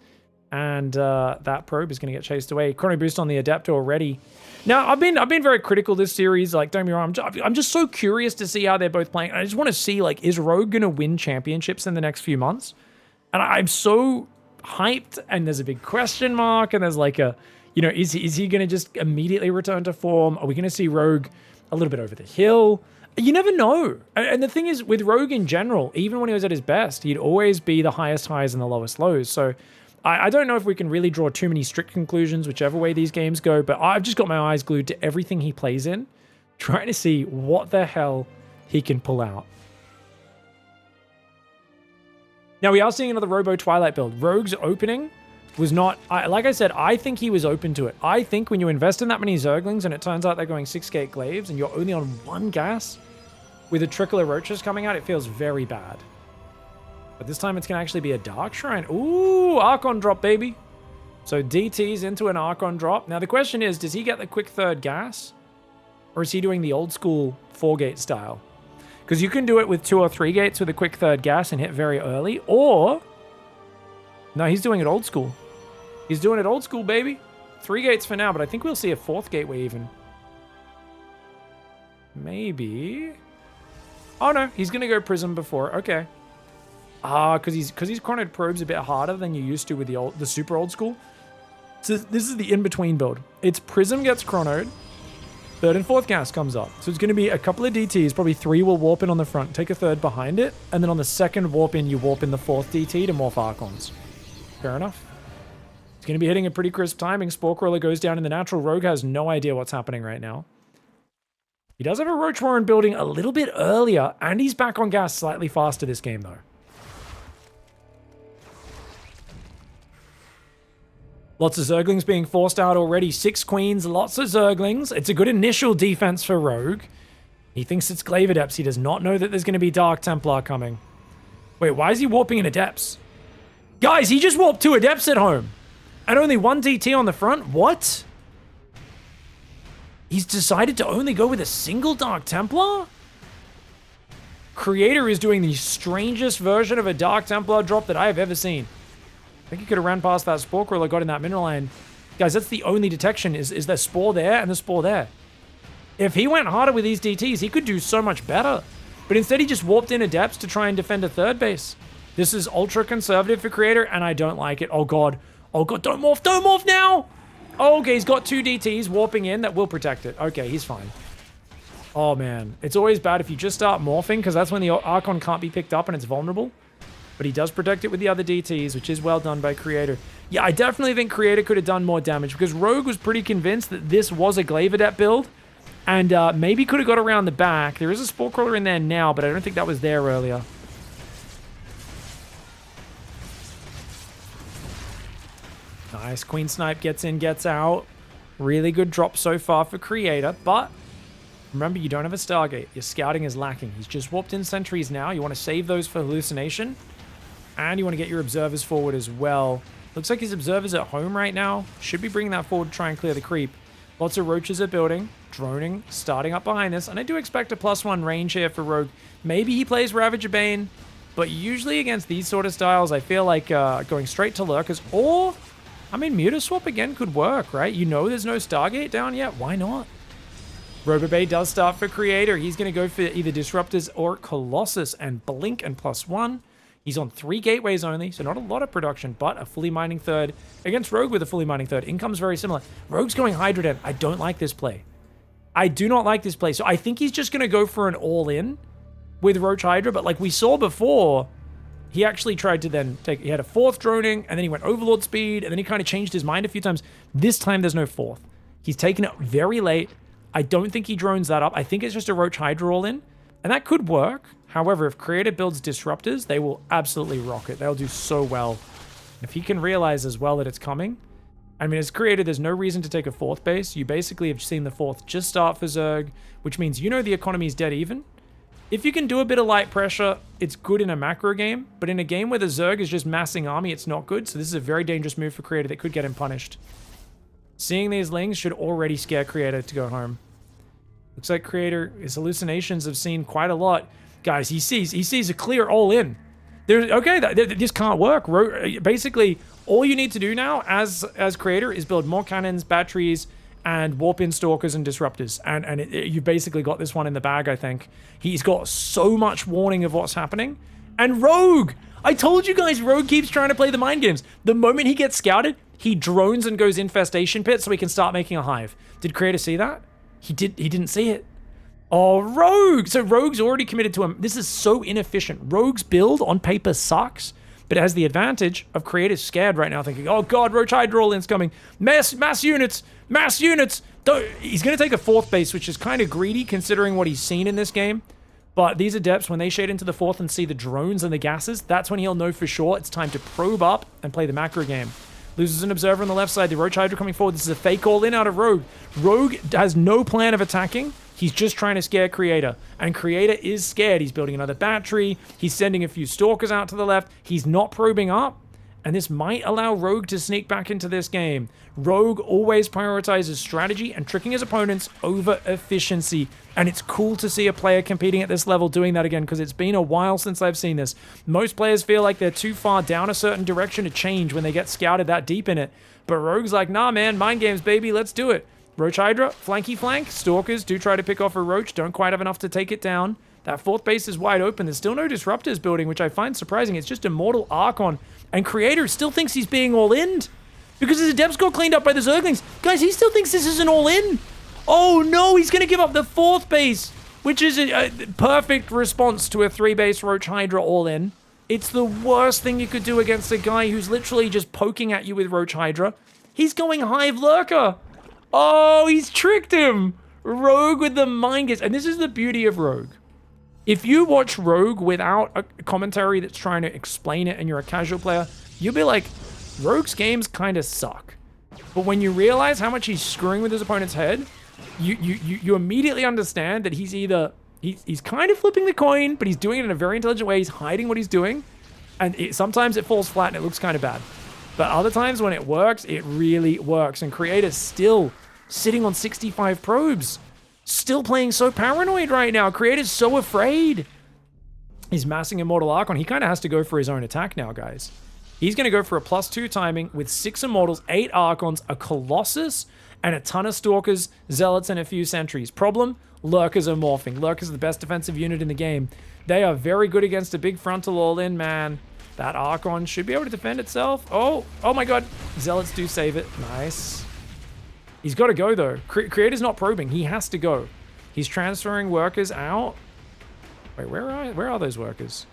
And that probe is going to get chased away. Chrono boost on the Adept already. Now, I've been very critical this series. Like, don't get me wrong, I'm just so curious to see how they're both playing. I just want to see, like, is Rogue going to win championships in the next few months? And I'm so hyped, and there's a big question mark, and there's like a, you know, is he going to just immediately return to form? Are we going to see Rogue a little bit over the hill? You never know. And the thing is, with Rogue in general, even when he was at his best, he'd always be the highest highs and the lowest lows. So I don't know if we can really draw too many strict conclusions, whichever way these games go, but I've just got my eyes glued to everything he plays in, trying to see what the hell he can pull out. Now, we are seeing another Robo Twilight build. Rogue's opening was not... like I said, I think he was open to it. I think when you invest in that many Zerglings and it turns out they're going 6 gate glaives and you're only on 1 gas with a trickle of roaches coming out, it feels very bad. But this time it's going to actually be a Dark Shrine. Ooh, Archon drop, baby. So DT's into an Archon drop. Now, the question is, does he get the quick 3rd gas? Or is he doing the old school 4-gate style? Because you can do it with 2 or 3 gates with a quick 3rd gas and hit very early. Or... no, he's doing it old school. He's doing it old school, baby. 3 gates for now, but I think we'll see a 4th gateway even. Maybe. Oh, no. He's going to go Prism before. Okay. Because he's chronoed probes a bit harder than you used to with the super old school. So this is the in-between build. It's Prism gets chronoed. 3rd and 4th gas comes up. So it's going to be a couple of DTs. Probably 3 will warp in on the front. Take a 3rd behind it. And then on the 2nd warp in, you warp in the 4th DT to morph Archons. Fair enough. It's going to be hitting a pretty crisp timing. Spore Crawler goes down in the natural. Rogue has no idea what's happening right now. He does have a Roach Warren building a little bit earlier. And he's back on gas slightly faster this game, though. Lots of Zerglings being forced out already. 6 queens, lots of Zerglings. It's a good initial defense for Rogue. He thinks it's Glaive Adepts. He does not know that there's going to be Dark Templar coming. Wait, why is he warping in Adepts? Guys, he just warped 2 Adepts at home. And only 1 DT on the front? What? He's decided to only go with a single Dark Templar? Creator is doing the strangest version of a Dark Templar drop that I have ever seen. I think he could have ran past that Spore Crawler, got in that mineral line. Guys, that's the only detection, is the Spore there and the Spore there. If he went harder with these DTs, he could do so much better. But instead, he just warped in Adepts to try and defend a 3rd base. This is ultra conservative for Creator, and I don't like it. Oh, God. Oh, God, don't morph now! Oh, okay, he's got 2 DTs warping in that will protect it. Okay, he's fine. Oh, man. It's always bad if you just start morphing, because that's when the Archon can't be picked up and it's vulnerable. But he does protect it with the other DTs, which is well done by Creator. Yeah, I definitely think Creator could have done more damage because Rogue was pretty convinced that this was a Glaive Adept build and maybe could have got around the back. There is a Spore Crawler in there now, but I don't think that was there earlier. Nice. Queen Snipe gets in, gets out. Really good drop so far for Creator, but remember, you don't have a Stargate. Your scouting is lacking. He's just warped in sentries now. You want to save those for hallucination. And you want to get your observers forward as well. Looks like his observer's at home right now. Should be bringing that forward to try and clear the creep. Lots of roaches are building. Droning, starting up behind this. And I do expect a +1 range here for Rogue. Maybe he plays Ravager Bane. But usually against these sort of styles, I feel like going straight to Lurkers. Or, I mean, Mutaswap again could work, right? You know there's no Stargate down yet. Why not? Robobay does start for Creator. He's going to go for either Disruptors or Colossus and Blink and +1. He's on 3 gateways only, so not a lot of production, but a fully mining 3rd against Rogue with a fully mining 3rd. Income's very similar. Rogue's going Hydra Den. I don't like this play. I do not like this play. So I think he's just going to go for an all-in with Roach Hydra, but like we saw before, he actually tried to then take... He had a 4th droning, and then he went Overlord speed, and then he kind of changed his mind a few times. This time, there's no 4th. He's taken it very late. I don't think he drones that up. I think it's just a Roach Hydra all-in, and that could work. However, if Creator builds Disruptors, they will absolutely rock it. They'll do so well. If he can realize as well that it's coming, I mean, as Creator, there's no reason to take a 4th base. You basically have seen the 4th just start for Zerg, which means you know the economy is dead even. If you can do a bit of light pressure, it's good in a macro game, but in a game where the Zerg is just massing army, it's not good. So this is a very dangerous move for Creator that could get him punished. Seeing these lings should already scare Creator to go home. Looks like Creator, his hallucinations have seen quite a lot. Guys, he sees a clear all-in. This can't work. Basically, all you need to do now as Creator is build more cannons, batteries, and warp in stalkers and disruptors. And you've basically got this one in the bag, I think. He's got so much warning of what's happening. And Rogue! I told you guys, Rogue keeps trying to play the mind games. The moment he gets scouted, he drones and goes infestation pit so he can start making a hive. Did Creator see that? He didn't see it. Oh, Rogue! So Rogue's already committed to him. This is so inefficient. Rogue's build on paper sucks, but it has the advantage of Creator's scared right now, thinking, oh god, Roach Hydra all-in's coming. Mass units! Mass units! He's going to take a 4th base, which is kind of greedy considering what he's seen in this game. But these Adepts, when they shade into the 4th and see the drones and the gases, that's when he'll know for sure it's time to probe up and play the macro game. Loses an Observer on the left side. The Roach Hydra coming forward. This is a fake all-in out of Rogue. Rogue has no plan of attacking. He's just trying to scare Creator. And Creator is scared. He's building another battery. He's sending a few Stalkers out to the left. He's not probing up. And this might allow Rogue to sneak back into this game. Rogue always prioritizes strategy and tricking his opponents over efficiency. And it's cool to see a player competing at this level doing that again, because it's been a while since I've seen this. Most players feel like they're too far down a certain direction to change when they get scouted that deep in it. But Rogue's like, nah man, mind games baby, let's do it. Roach Hydra, flanky flank. Stalkers do try to pick off a Roach, don't quite have enough to take it down. That 4th base is wide open. There's still no Disruptors building, which I find surprising. It's just Immortal Archon. And Creator still thinks he's being all-in because his Adepts got cleaned up by the Zerglings. Guys, he still thinks this is an all-in. Oh no, he's going to give up the 4th base, which is a perfect response to a 3-base Roach Hydra all-in. It's the worst thing you could do against a guy who's literally just poking at you with Roach Hydra. He's going Hive Lurker. Oh, he's tricked him. Rogue with the mind games. And this is the beauty of Rogue. If you watch Rogue without a commentary that's trying to explain it and you're a casual player, you'll be like, Rogue's games kind of suck. But when you realize how much he's screwing with his opponent's head, you immediately understand that he's either... He's kind of flipping the coin, but he's doing it in a very intelligent way. He's hiding what he's doing. And sometimes it falls flat and it looks kind of bad. But other times when it works, it really works. And Creator's still sitting on 65 probes. Still playing so paranoid right now. Creator's so afraid. He's massing Immortal Archon. He kind of has to go for his own attack now, guys. He's going to go for a +2 timing with 6 Immortals, 8 Archons, a Colossus, and a ton of Stalkers, Zealots, and a few Sentries. Problem? Lurkers are morphing. Lurkers are the best defensive unit in the game. They are very good against a big frontal all-in, man. That Archon should be able to defend itself. Oh my god. Zealots do save it. Nice. He's got to go, though. Creator's not probing. He has to go. He's transferring workers out. Wait, where are those workers?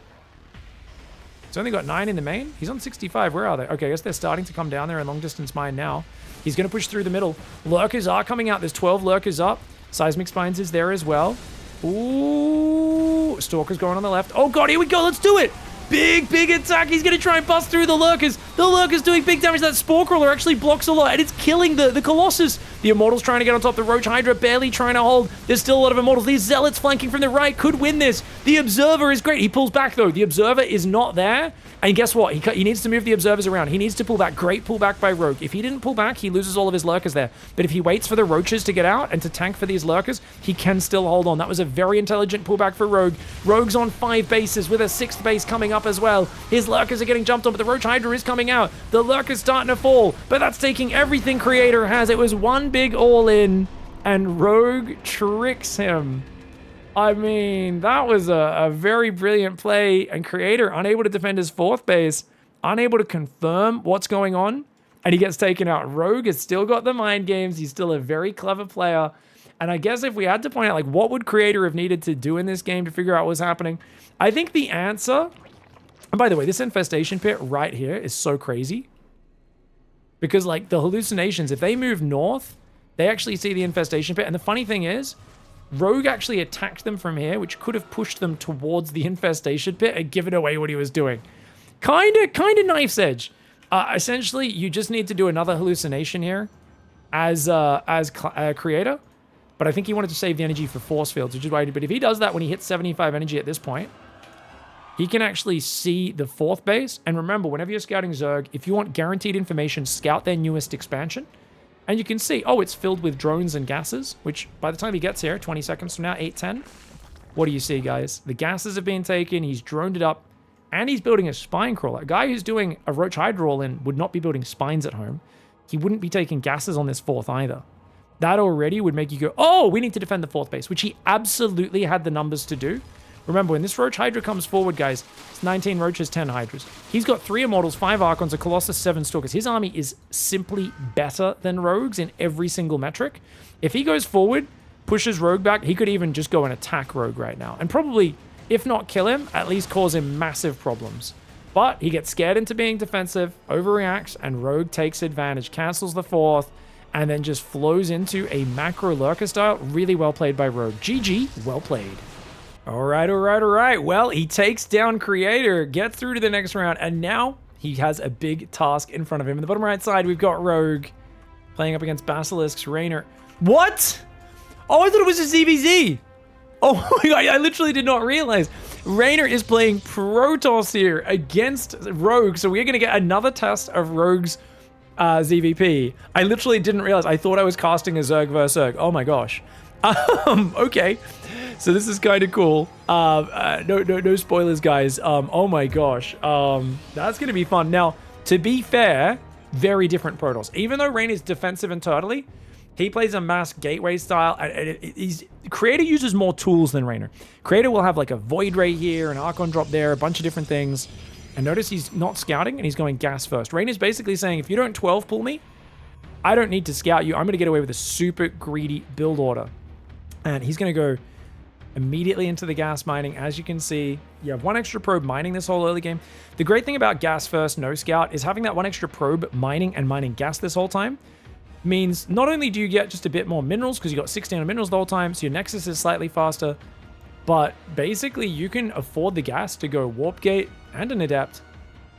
He's only got 9 in the main. He's on 65. Where are they? Okay, I guess they're starting to come down there in long distance mine now. He's going to push through the middle. Lurkers are coming out. There's 12 Lurkers up. Seismic Spines is there as well. Ooh. Stalker's going on the left. Oh god, here we go. Let's do it. Big attack. He's going to try and bust through the Lurkers. The Lurkers doing big damage. That Spore Crawler actually blocks a lot, and it's killing the Colossus. The Immortals trying to get on top. The Roach Hydra barely trying to hold. There's still a lot of Immortals. These Zealots flanking from the right could win this. The Observer is great. He pulls back, though. The Observer is not there. And guess what? He needs to move the Observers around. He needs to pull back. Great pullback by Rogue. If he didn't pull back, he loses all of his Lurkers there. But if he waits for the Roaches to get out and to tank for these Lurkers, he can still hold on. That was a very intelligent pullback for Rogue. Rogue's on 5 bases with a 6th base coming up as well. His Lurkers are getting jumped on, but the Roach Hydra is coming out. The Lurker's starting to fall, but that's taking everything Creator has. It was one big all-in, and Rogue tricks him. I mean, that was a very brilliant play, and Creator unable to defend his 4th base, unable to confirm what's going on, and he gets taken out. Rogue has still got the mind games. He's still a very clever player, and I guess if we had to point out, like, what would Creator have needed to do in this game to figure out what's happening? I think the answer... And by the way, this infestation pit right here is so crazy. Because, like, the hallucinations, if they move north, they actually see the infestation pit. And the funny thing is, Rogue actually attacked them from here, which could have pushed them towards the infestation pit and given away what he was doing. Kind of knife's edge. Essentially, you just need to do another hallucination here as creator. But I think he wanted to save the energy for force fields, which is why. But if he does that when he hits 75 energy at this point, he can actually see the 4th base. And remember, whenever you're scouting Zerg, if you want guaranteed information, scout their newest expansion. And you can see, oh, it's filled with drones and gases, which by the time he gets here, 20 seconds from now, 8:10, what do you see, guys? The gases have been taken, he's droned it up, and he's building a spine crawler. A guy who's doing a Roach Hydra all-in would not be building spines at home. He wouldn't be taking gases on this 4th either. That already would make you go, oh, we need to defend the 4th base, which he absolutely had the numbers to do. Remember, when this Roach Hydra comes forward, guys, it's 19 Roaches, 10 Hydras. He's got 3 Immortals, 5 Archons, a Colossus, 7 Stalkers. His army is simply better than Rogue's in every single metric. If he goes forward, pushes Rogue back, he could even just go and attack Rogue right now. And probably, if not kill him, at least cause him massive problems. But he gets scared into being defensive, overreacts, and Rogue takes advantage, cancels the 4th, and then just flows into a macro lurker style. Really well played by Rogue. GG, well played. All right. Well, he takes down Creator, gets through to the next round, and now he has a big task in front of him. In the bottom right side, we've got Rogue playing up against Basilisks, Reynor. What? Oh, I thought it was a ZVZ. Oh my god, I literally did not realize. Reynor is playing Protoss here against Rogue, so we're going to get another test of Rogue's ZVP. I literally didn't realize. I thought I was casting a Zerg versus Zerg. Oh my gosh. Okay. So this is kind of cool. No spoilers, guys. Oh my gosh. That's going to be fun. Now, to be fair, very different Protoss. Even though Reynor is defensive and turtley, he plays a mass gateway style. Creator uses more tools than Reynor. Creator will have like a Void Ray here, an Archon drop there, a bunch of different things. And notice he's not scouting and he's going gas first. Reynor's basically saying, if you don't 12 pull me, I don't need to scout you. I'm going to get away with a super greedy build order. And he's going to go immediately into the gas mining. As you can see, you have 1 extra probe mining this whole early game. The great thing about gas first, no scout, is having that 1 extra probe mining and mining gas this whole time means not only do you get just a bit more minerals, because you got 16 minerals the whole time, so your nexus is slightly faster, but basically you can afford the gas to go Warp Gate and an Adept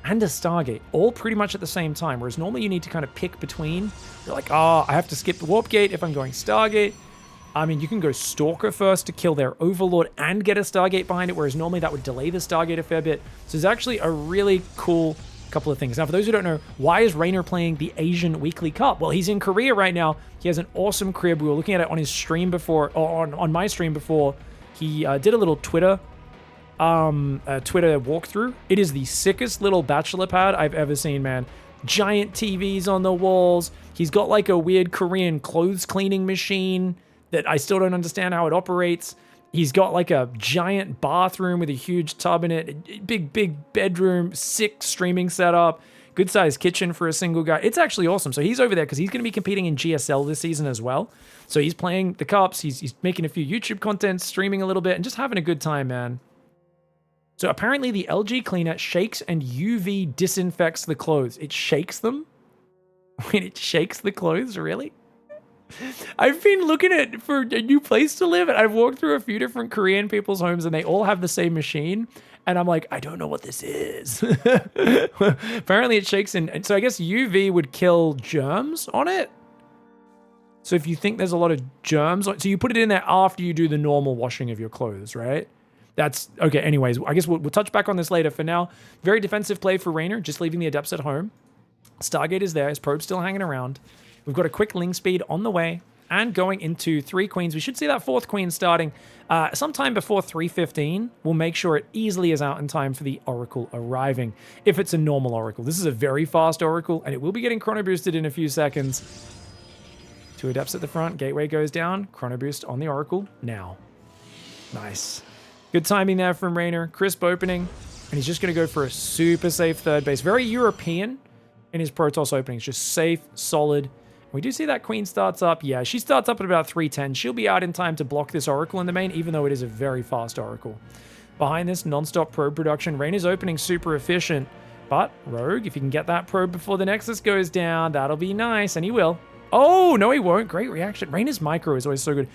and a Stargate, all pretty much at the same time, whereas normally you need to kind of pick between. You're like, oh, I have to skip the Warp Gate if I'm going Stargate. I mean, you can go Stalker first to kill their Overlord and get a Stargate behind it, whereas normally that would delay the Stargate a fair bit. So it's actually a really cool couple of things. Now, for those who don't know, why is Reynor playing the Asian Weekly Cup? Well, he's in Korea right now. He has an awesome crib. We were looking at it on his stream before, or on my stream before. He did a little Twitter walkthrough. It is the sickest little bachelor pad I've ever seen, man. Giant TVs on the walls. He's got like a weird Korean clothes cleaning machine that I still don't understand how it operates. He's got like a giant bathroom with a huge tub in it, big bedroom, sick streaming setup, good sized kitchen for a single guy. It's actually awesome. So he's over there because he's going to be competing in GSL this season as well. So he's playing the cups. He's making a few YouTube content, streaming a little bit, and just having a good time, man. So apparently the LG cleaner shakes and UV disinfects the clothes. It shakes them? Wait, it shakes the clothes? Really? I've been looking at for a new place to live, and I've walked through a few different Korean people's homes, and they all have the same machine. And I'm like, I don't know what this is. Apparently it shakes and so I guess UV would kill germs on it. So if you think there's a lot of germs, so you put it in there after you do the normal washing of your clothes, right? That's okay. Anyways, I guess we'll touch back on this later. For now, very defensive play for Reynor, just leaving the Adepts at home. Stargate is there. His probe's still hanging around. We've got a quick Ling speed on the way and going into 3 queens. We should see that 4th queen starting sometime before 3:15. We'll make sure it easily is out in time for the Oracle arriving, if it's a normal Oracle. This is a very fast Oracle, and it will be getting chrono boosted in a few seconds. 2 Adepts at the front. Gateway goes down. Chrono boost on the Oracle now. Nice. Good timing there from Reynor. Crisp opening, and he's just going to go for a super safe third base. Very European in his Protoss openings. Just safe, solid. We do see that queen starts up. Yeah, she starts up at about 3:10. She'll be out in time to block this Oracle in the main, even though it is a very fast Oracle. Behind this, non-stop probe production. Reynor's opening super efficient. But Rogue, if you can get that probe before the Nexus goes down, that'll be nice. And he will. Oh, no, he won't. Great reaction. Reynor's micro is always so good.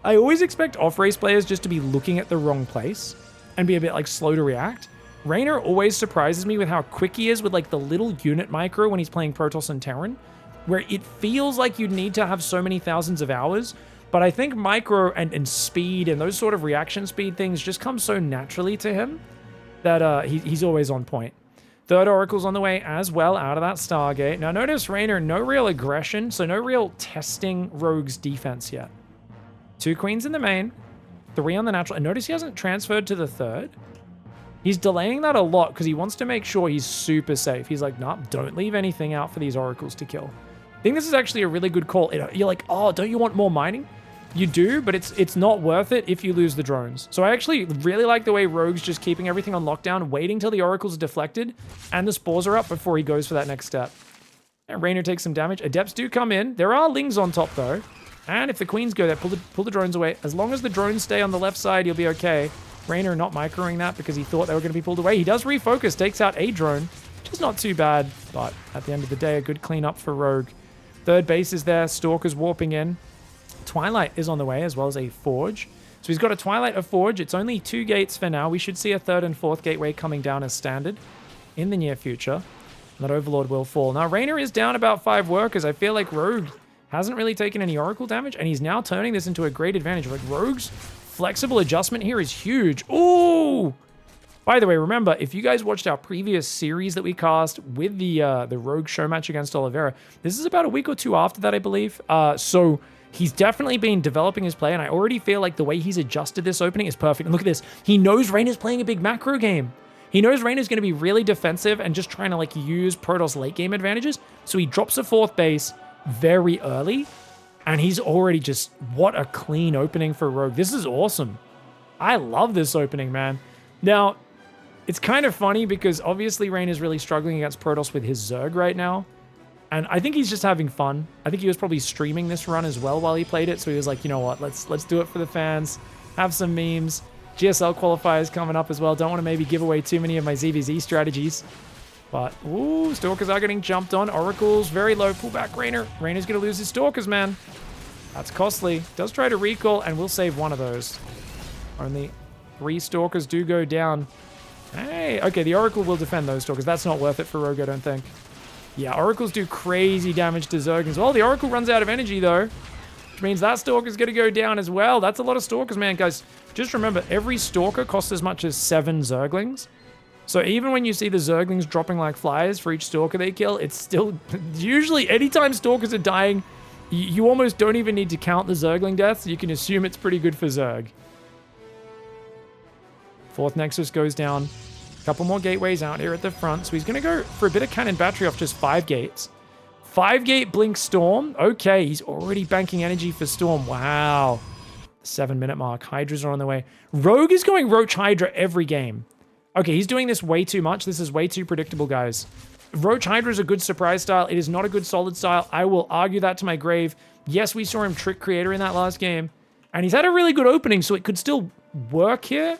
I always expect off-race players just to be looking at the wrong place and be a bit like slow to react. Reynor always surprises me with how quick he is with like the little unit micro when he's playing Protoss and Terran, where it feels like you'd need to have so many thousands of hours. But I think micro and speed and those sort of reaction speed things just come so naturally to him that he's always on point. Third Oracle's on the way as well out of that Stargate. Now notice Reynor, no real aggression, so no real testing Rogue's defense yet. 2 Queens in the main, 3 on the natural. And notice he hasn't transferred to the third. He's delaying that a lot because he wants to make sure he's super safe. He's like, nah, don't leave anything out for these Oracles to kill. I think this is actually a really good call. You're like, oh, don't you want more mining? You do, but it's not worth it if you lose the drones. So I actually really like the way Rogue's just keeping everything on lockdown, waiting till the Oracles are deflected and the spores are up before he goes for that next step. And Reynor takes some damage. Adepts do come in. There are Lings on top, though. And if the Queens go there, pull the drones away. As long as the drones stay on the left side, you'll be okay. Reynor not microing that because he thought they were going to be pulled away. He does refocus, takes out a drone, which is not too bad. But at the end of the day, a good cleanup for Rogue. Third base is there. Stalker's warping in. Twilight is on the way, as well as a Forge. So he's got a Twilight, a Forge. It's only 2 gates for now. We should see a 3rd and 4th gateway coming down as standard in the near future. And that Overlord will fall. Now, Reynor is down about 5 workers. I feel like Rogue hasn't really taken any Oracle damage, and he's now turning this into a great advantage. Like, Rogue's flexible adjustment here is huge. Ooh! By the way, remember, if you guys watched our previous series that we cast with the Rogue show match against Oliveira, this is about a week or 2 after that, I believe. So he's definitely been developing his play, and I already feel like the way he's adjusted this opening is perfect. And look at this. He knows Reynor's playing a big macro game. He knows Reynor's going to be really defensive and just trying to like use Protoss late game advantages. So he drops a 4th base very early, and he's already just, what a clean opening for Rogue. This is awesome. I love this opening, man. Now, it's kind of funny because obviously Reynor's really struggling against Protoss with his Zerg right now. And I think he's just having fun. I think he was probably streaming this run as well while he played it. So he was like, you know what, let's do it for the fans, have some memes. GSL qualifiers coming up as well. Don't want to maybe give away too many of my ZVZ strategies. But, ooh, Stalkers are getting jumped on. Oracles, very low. Pull back Reynor. Reynor's going to lose his Stalkers, man. That's costly. Does try to recall, and we'll save one of those. Only 3 Stalkers do go down. Hey, okay, the Oracle will defend those Stalkers. That's not worth it for Rogue, I don't think. Yeah, Oracles do crazy damage to Zerg as well. The Oracle runs out of energy, though, which means that Stalker's going to go down as well. That's a lot of Stalkers, man. Guys, just remember, every Stalker costs as much as 7 Zerglings. So even when you see the Zerglings dropping like flies for each Stalker they kill, it's still... Usually, anytime Stalkers are dying, you almost don't even need to count the Zergling deaths. You can assume it's pretty good for Zerg. 4th Nexus goes down. A couple more gateways out here at the front. So he's going to go for a bit of cannon battery off just 5 gates. 5-gate Blink Storm. Okay, he's already banking energy for Storm. Wow. 7-minute mark. Hydras are on the way. Rogue is going Roach Hydra every game. Okay, he's doing this way too much. This is way too predictable, guys. Roach Hydra is a good surprise style. It is not a good solid style. I will argue that to my grave. Yes, we saw him Trick Creator in that last game. And he's had a really good opening, so it could still work here.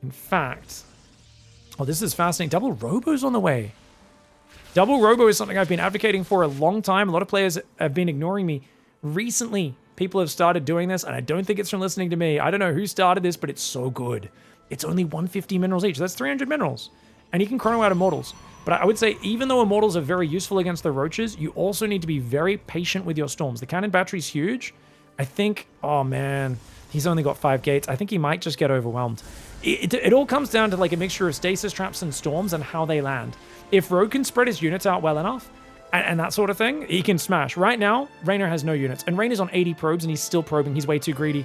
In fact... Oh, this is fascinating. Double Robo's on the way. Double Robo is something I've been advocating for a long time. A lot of players have been ignoring me. Recently, people have started doing this, and I don't think it's from listening to me. I don't know who started this, but it's so good. It's only 150 minerals each. That's 300 minerals. And you can chrono out Immortals. But I would say, even though Immortals are very useful against the Roaches, you also need to be very patient with your Storms. The cannon battery's huge. I think... Oh, man. He's only got 5 gates. I think he might just get overwhelmed. It all comes down to like a mixture of stasis traps and storms and how they land. If Rogue can spread his units out well enough and that sort of thing, he can smash. Right now, Reynor has no units. And Reynor's on 80 probes and he's still probing. He's way too greedy.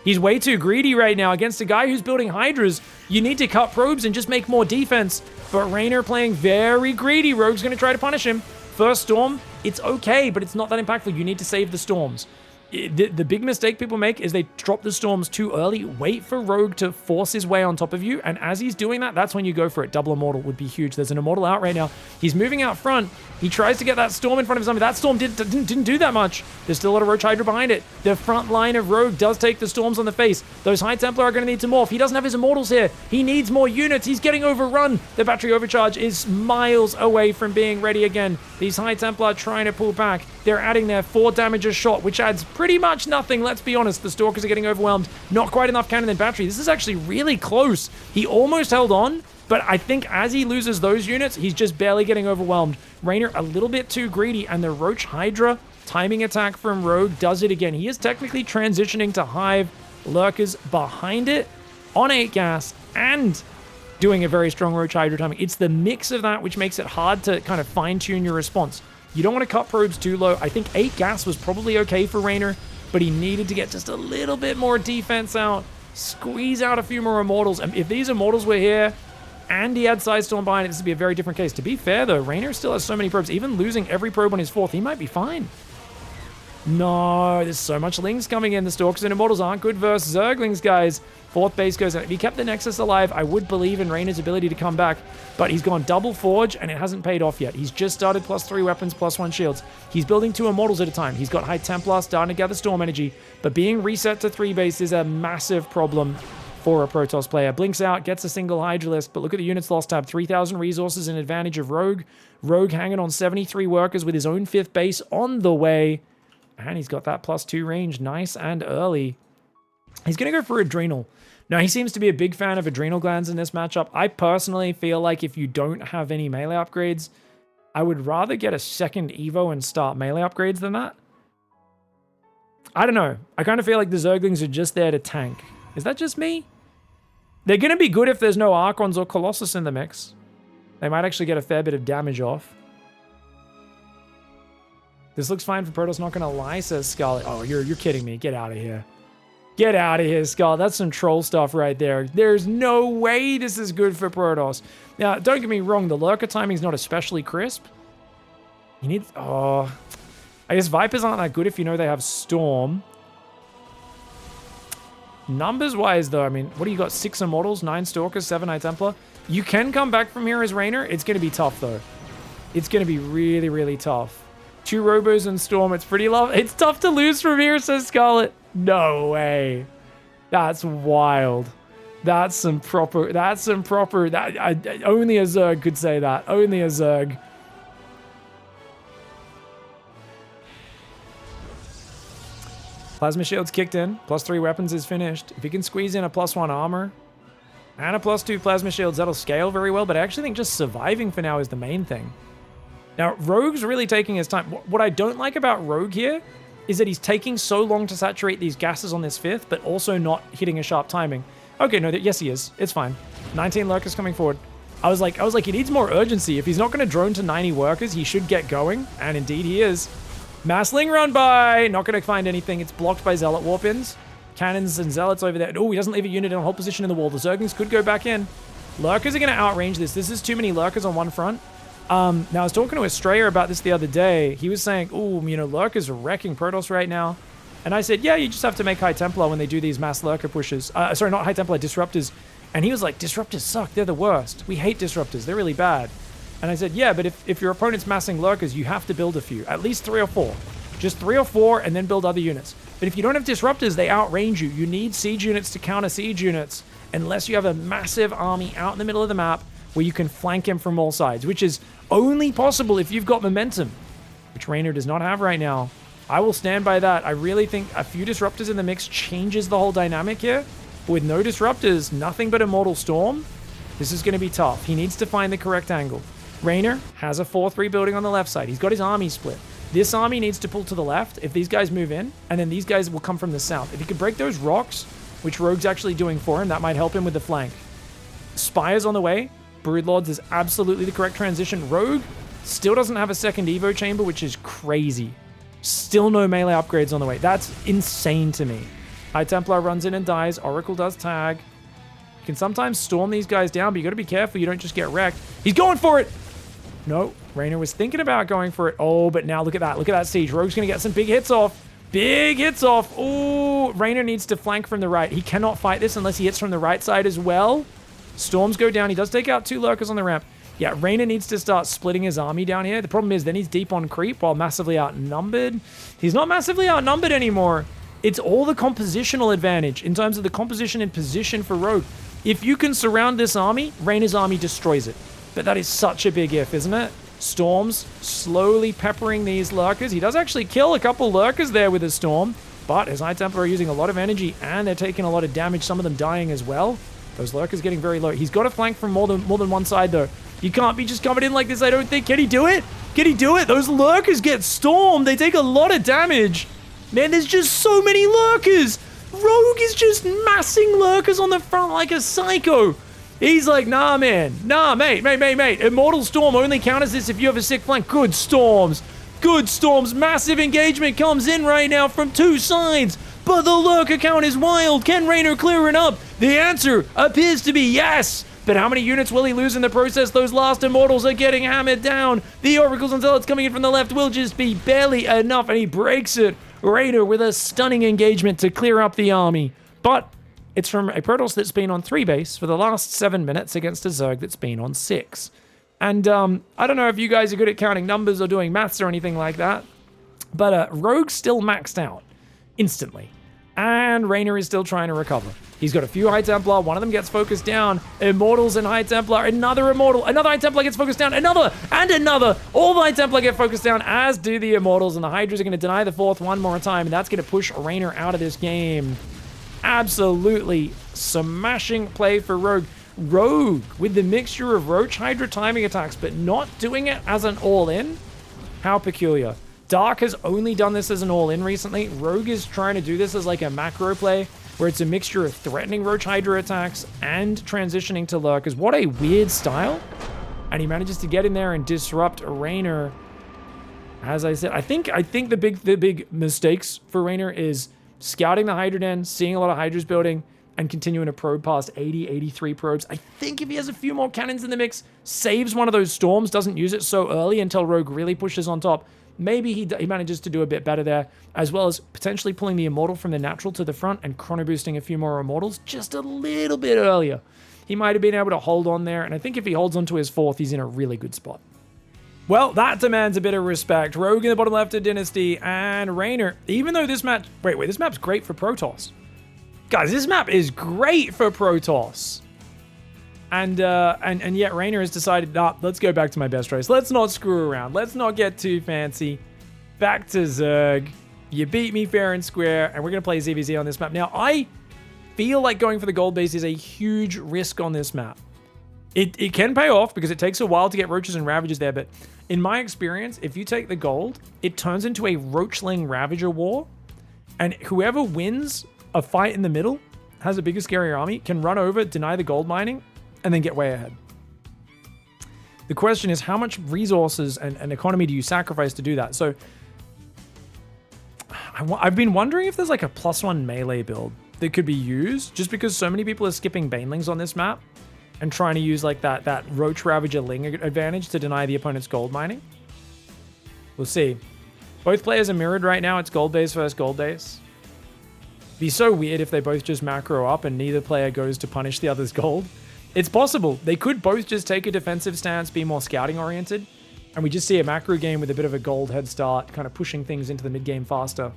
He's way too greedy right now against a guy who's building Hydras. You need to cut probes and just make more defense. But Reynor playing very greedy. Rogue's going to try to punish him. First Storm, it's okay, but it's not that impactful. You need to save the Storms. The big mistake people make is they drop the Storms too early, wait for Rogue to force his way on top of you, and as he's doing that, that's when you go for it. Double Immortal would be huge. There's an Immortal out right now. He's moving out front. He tries to get that Storm in front of his army. That Storm didn't do that much. There's still a lot of Roach Hydra behind it. The front line of Rogue does take the Storms on the face. Those High Templar are going to need to morph. He doesn't have his Immortals here. He needs more units. He's getting overrun. The battery overcharge is miles away from being ready again. These High Templar are trying to pull back. They're adding their 4 damage a shot, which adds pretty much nothing. Let's be honest. The Stalkers are getting overwhelmed. Not quite enough cannon and battery. This is actually really close. He almost held on, but I think as he loses those units, he's just barely getting overwhelmed. Reynor a little bit too greedy, and the Roach Hydra timing attack from Rogue does it again. He is technically transitioning to Hive. Lurkers behind it on 8 gas and doing a very strong Roach Hydra timing. It's the mix of that which makes it hard to kind of fine-tune your response. You don't want to cut probes too low. I think 8 gas was probably okay for Reynor, but he needed to get just a little bit more defense out, squeeze out a few more Immortals. And if these Immortals were here and he had Sidestorm behind it, this would be a very different case. To be fair, though, Reynor still has so many probes. Even losing every probe on his 4th, he might be fine. No, there's so much Lings coming in. The Stalkers and Immortals aren't good versus Zerglings, guys. 4th base goes in. If he kept the Nexus alive, I would believe in Reynor's ability to come back, but he's gone double Forge, and it hasn't paid off yet. He's just started +3 weapons, +1 shields. He's building 2 Immortals at a time. He's got High Templar starting to gather Storm Energy, but being reset to 3 base is a massive problem for a Protoss player. Blinks out, gets a single Hydralisk, but look at the units lost tab. 3,000 resources in advantage of Rogue. Rogue hanging on 73 workers with his own 5th base on the way. And he's got that +2 range. Nice and early. He's going to go for Adrenal. Now, he seems to be a big fan of Adrenal Glands in this matchup. I personally feel like if you don't have any melee upgrades, I would rather get a second Evo and start melee upgrades than that. I don't know. I kind of feel like the Zerglings are just there to tank. Is that just me? They're going to be good if there's no Archons or Colossus in the mix. They might actually get a fair bit of damage off. This looks fine for Protoss, not gonna lie, says Scarlet. Oh, you're kidding me. Get out of here. Get out of here, Scarlet. That's some troll stuff right there. There's no way this is good for Protoss. Now, don't get me wrong, the Lurker timing's not especially crisp. You need... Oh... I guess Vipers aren't that good if you know they have Storm. Numbers-wise, though, I mean, what do you got? 6 Immortals, 9 Stalkers, 7 High Templar. You can come back from here as Reynor. It's gonna be tough, though. It's gonna be really, really tough. 2 Robos and Storm. It's pretty It's tough to lose from here, says Scarlet. No way. That's wild. That's some proper... only a Zerg could say that. Only a Zerg. Plasma Shield's kicked in. +3 weapons is finished. If he can squeeze in a +1 armor and a +2 Plasma Shields, that'll scale very well. But I actually think just surviving for now is the main thing. Now, Rogue's really taking his time. What I don't like about Rogue here is that he's taking so long to saturate these gases on this 5th, but also not hitting a sharp timing. Okay, no, yes he is. It's fine. 19 Lurkers coming forward. I was like, he needs more urgency. If he's not going to drone to 90 workers, he should get going, and indeed he is. Mass Ling run by! Not going to find anything. It's blocked by Zealot Warp-ins. Cannons and Zealots over there. Oh, he doesn't leave a unit in a hold position in the wall. The Zerglings could go back in. Lurkers are going to outrange this. This is too many Lurkers on one front. Now, I was talking to Estrella about this the other day. He was saying, ooh, you know, Lurkers are wrecking Protoss right now. And I said, yeah, you just have to make High Templar when they do these mass Lurker pushes. Sorry, not High Templar, Disruptors. And he was like, Disruptors suck. They're the worst. We hate Disruptors. They're really bad. And I said, yeah, but if your opponent's massing Lurkers, you have to build a few. At least 3 or 4. Just 3 or 4 and then build other units. But if you don't have Disruptors, they outrange you. You need Siege units to counter Siege units. Unless you have a massive army out in the middle of the map where you can flank him from all sides, which is only possible if you've got momentum, which Reynor does not have right now. I will stand by that. I really think a few Disruptors in the mix changes the whole dynamic here. But with no Disruptors, nothing but Immortal Storm, this is going to be tough. He needs to find the correct angle. Reynor has a 4-3 building on the left side. He's got his army split. This army needs to pull to the left if these guys move in, and then these guys will come from the south. If he could break those rocks, which Rogue's actually doing for him, that might help him with the flank. Spires on the way. Broodlords is absolutely the correct transition. Rogue still doesn't have a second Evo chamber, which is crazy. Still no melee upgrades on the way. That's insane to me. High Templar runs in and dies. Oracle does tag. You can sometimes storm these guys down, but you got to be careful you don't just get wrecked. He's going for it! No, Reynor was thinking about going for it. Oh, but now look at that. Look at that siege. Rogue's going to get some big hits off. Big hits off. Oh, Reynor needs to flank from the right. He cannot fight this unless he hits from the right side as well. Storms go down. He does take out 2 Lurkers on the ramp. Yeah, Reynor needs to start splitting his army down here. The problem is then he's deep on creep while massively outnumbered. He's not massively outnumbered anymore. It's all the compositional advantage in terms of the composition and position for Rogue. If you can surround this army, Reynor's army destroys it. But that is such a big if, isn't it? Storms slowly peppering these lurkers. He does actually kill a couple lurkers there with a storm, but his High Templar are using a lot of energy and they're taking a lot of damage, some of them dying as well. Those lurkers getting very low. He's got to flank from more than one side though. You can't be just covered in like this, I don't think. Can he do it? Can he do it? Those lurkers get stormed. They take a lot of damage. Man, there's just so many lurkers. Rogue is just massing lurkers on the front like a psycho. He's like, nah, man. Nah, mate. Immortal Storm only counters this if you have a sick flank. Good storms. Good storms. Massive engagement comes in right now from two sides. But the lurker count is wild. Can Reynor clear it up? The answer appears to be yes. But how many units will he lose in the process? Those last Immortals are getting hammered down. The Oracles and Zealots coming in from the left will just be barely enough, and he breaks it. Reynor with a stunning engagement to clear up the army. But it's from a Protoss that's been on 3 base for the last 7 minutes against a Zerg that's been on 6. And I don't know if you guys are good at counting numbers or doing maths or anything like that, but Rogue's still maxed out instantly. And Reynor is still trying to recover. He's got a few High Templar. One of them gets focused down. Immortals and High Templar. Another Immortal. Another High Templar gets focused down. Another and another. All the High Templar get focused down, as do the Immortals. And the Hydras are going to deny the 4th one more time. And that's going to push Reynor out of this game. Absolutely smashing play for Rogue. Rogue with the mixture of Roach Hydra timing attacks, but not doing it as an all-in. How peculiar. Dark has only done this as an all-in recently. Rogue is trying to do this as like a macro play, where it's a mixture of threatening Roach Hydra attacks and transitioning to Lurkers. What a weird style. And he manages to get in there and disrupt Reynor. As I said, I think the big mistakes for Reynor is scouting the Hydra Den, seeing a lot of Hydras building, and continuing to probe past 80, 83 probes. I think if he has a few more cannons in the mix, saves one of those storms, doesn't use it so early until Rogue really pushes on top, maybe he manages to do a bit better there, as well as potentially pulling the Immortal from the natural to the front and chrono boosting a few more Immortals just a little bit earlier. He might have been able to hold on there, and I think if he holds on to his 4th, he's in a really good spot. Well, that demands a bit of respect. Rogue in the bottom left of Dynasty, and Reynor, even though this match... Wait, this map's great for Protoss. Guys, this map is great for Protoss. And yet Reynor has decided, nah, let's go back to my best race. Let's not screw around. Let's not get too fancy. Back to Zerg. You beat me fair and square, and we're going to play ZVZ on this map. Now, I feel like going for the gold base is a huge risk on this map. It can pay off because it takes a while to get Roaches and Ravagers there, but in my experience, if you take the gold, it turns into a Roachling Ravager war, and whoever wins a fight in the middle, has a bigger, scarier army, can run over, deny the gold mining, and then get way ahead. The question is, how much resources and economy do you sacrifice to do that? So, I've been wondering if there's like a +1 melee build that could be used, just because so many people are skipping Banelings on this map, and trying to use like that Roach Ravager Ling advantage to deny the opponent's gold mining. We'll see. Both players are mirrored right now. It's gold base versus gold base. It'd be so weird if they both just macro up and neither player goes to punish the other's gold. It's possible. They could both just take a defensive stance, be more scouting oriented, and we just see a macro game with a bit of a gold head start, kind of pushing things into the mid game faster.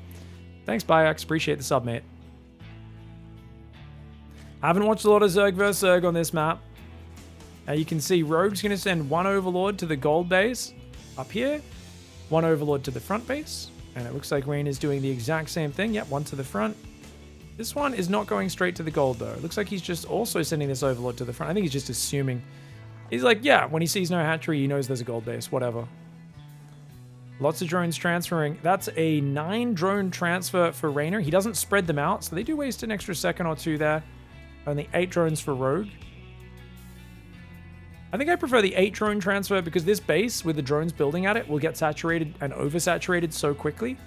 Thanks, Biox. Appreciate the sub, mate. I haven't watched a lot of Zerg vs. Zerg on this map. You can see Rogue's going to send one Overlord to the gold base up here, one Overlord to the front base, and it looks like Reynor's doing the exact same thing. Yep, one to the front. This one is not going straight to the gold, though. It looks like he's just also sending this Overlord to the front. I think he's just assuming. He's like, yeah, when he sees no hatchery, he knows there's a gold base, whatever. Lots of drones transferring. That's a 9 drone transfer for Reynor. He doesn't spread them out, so they do waste an extra second or two there. Only 8 drones for Rogue. I think I prefer the 8 drone transfer because this base, with the drones building at it, will get saturated and oversaturated so quickly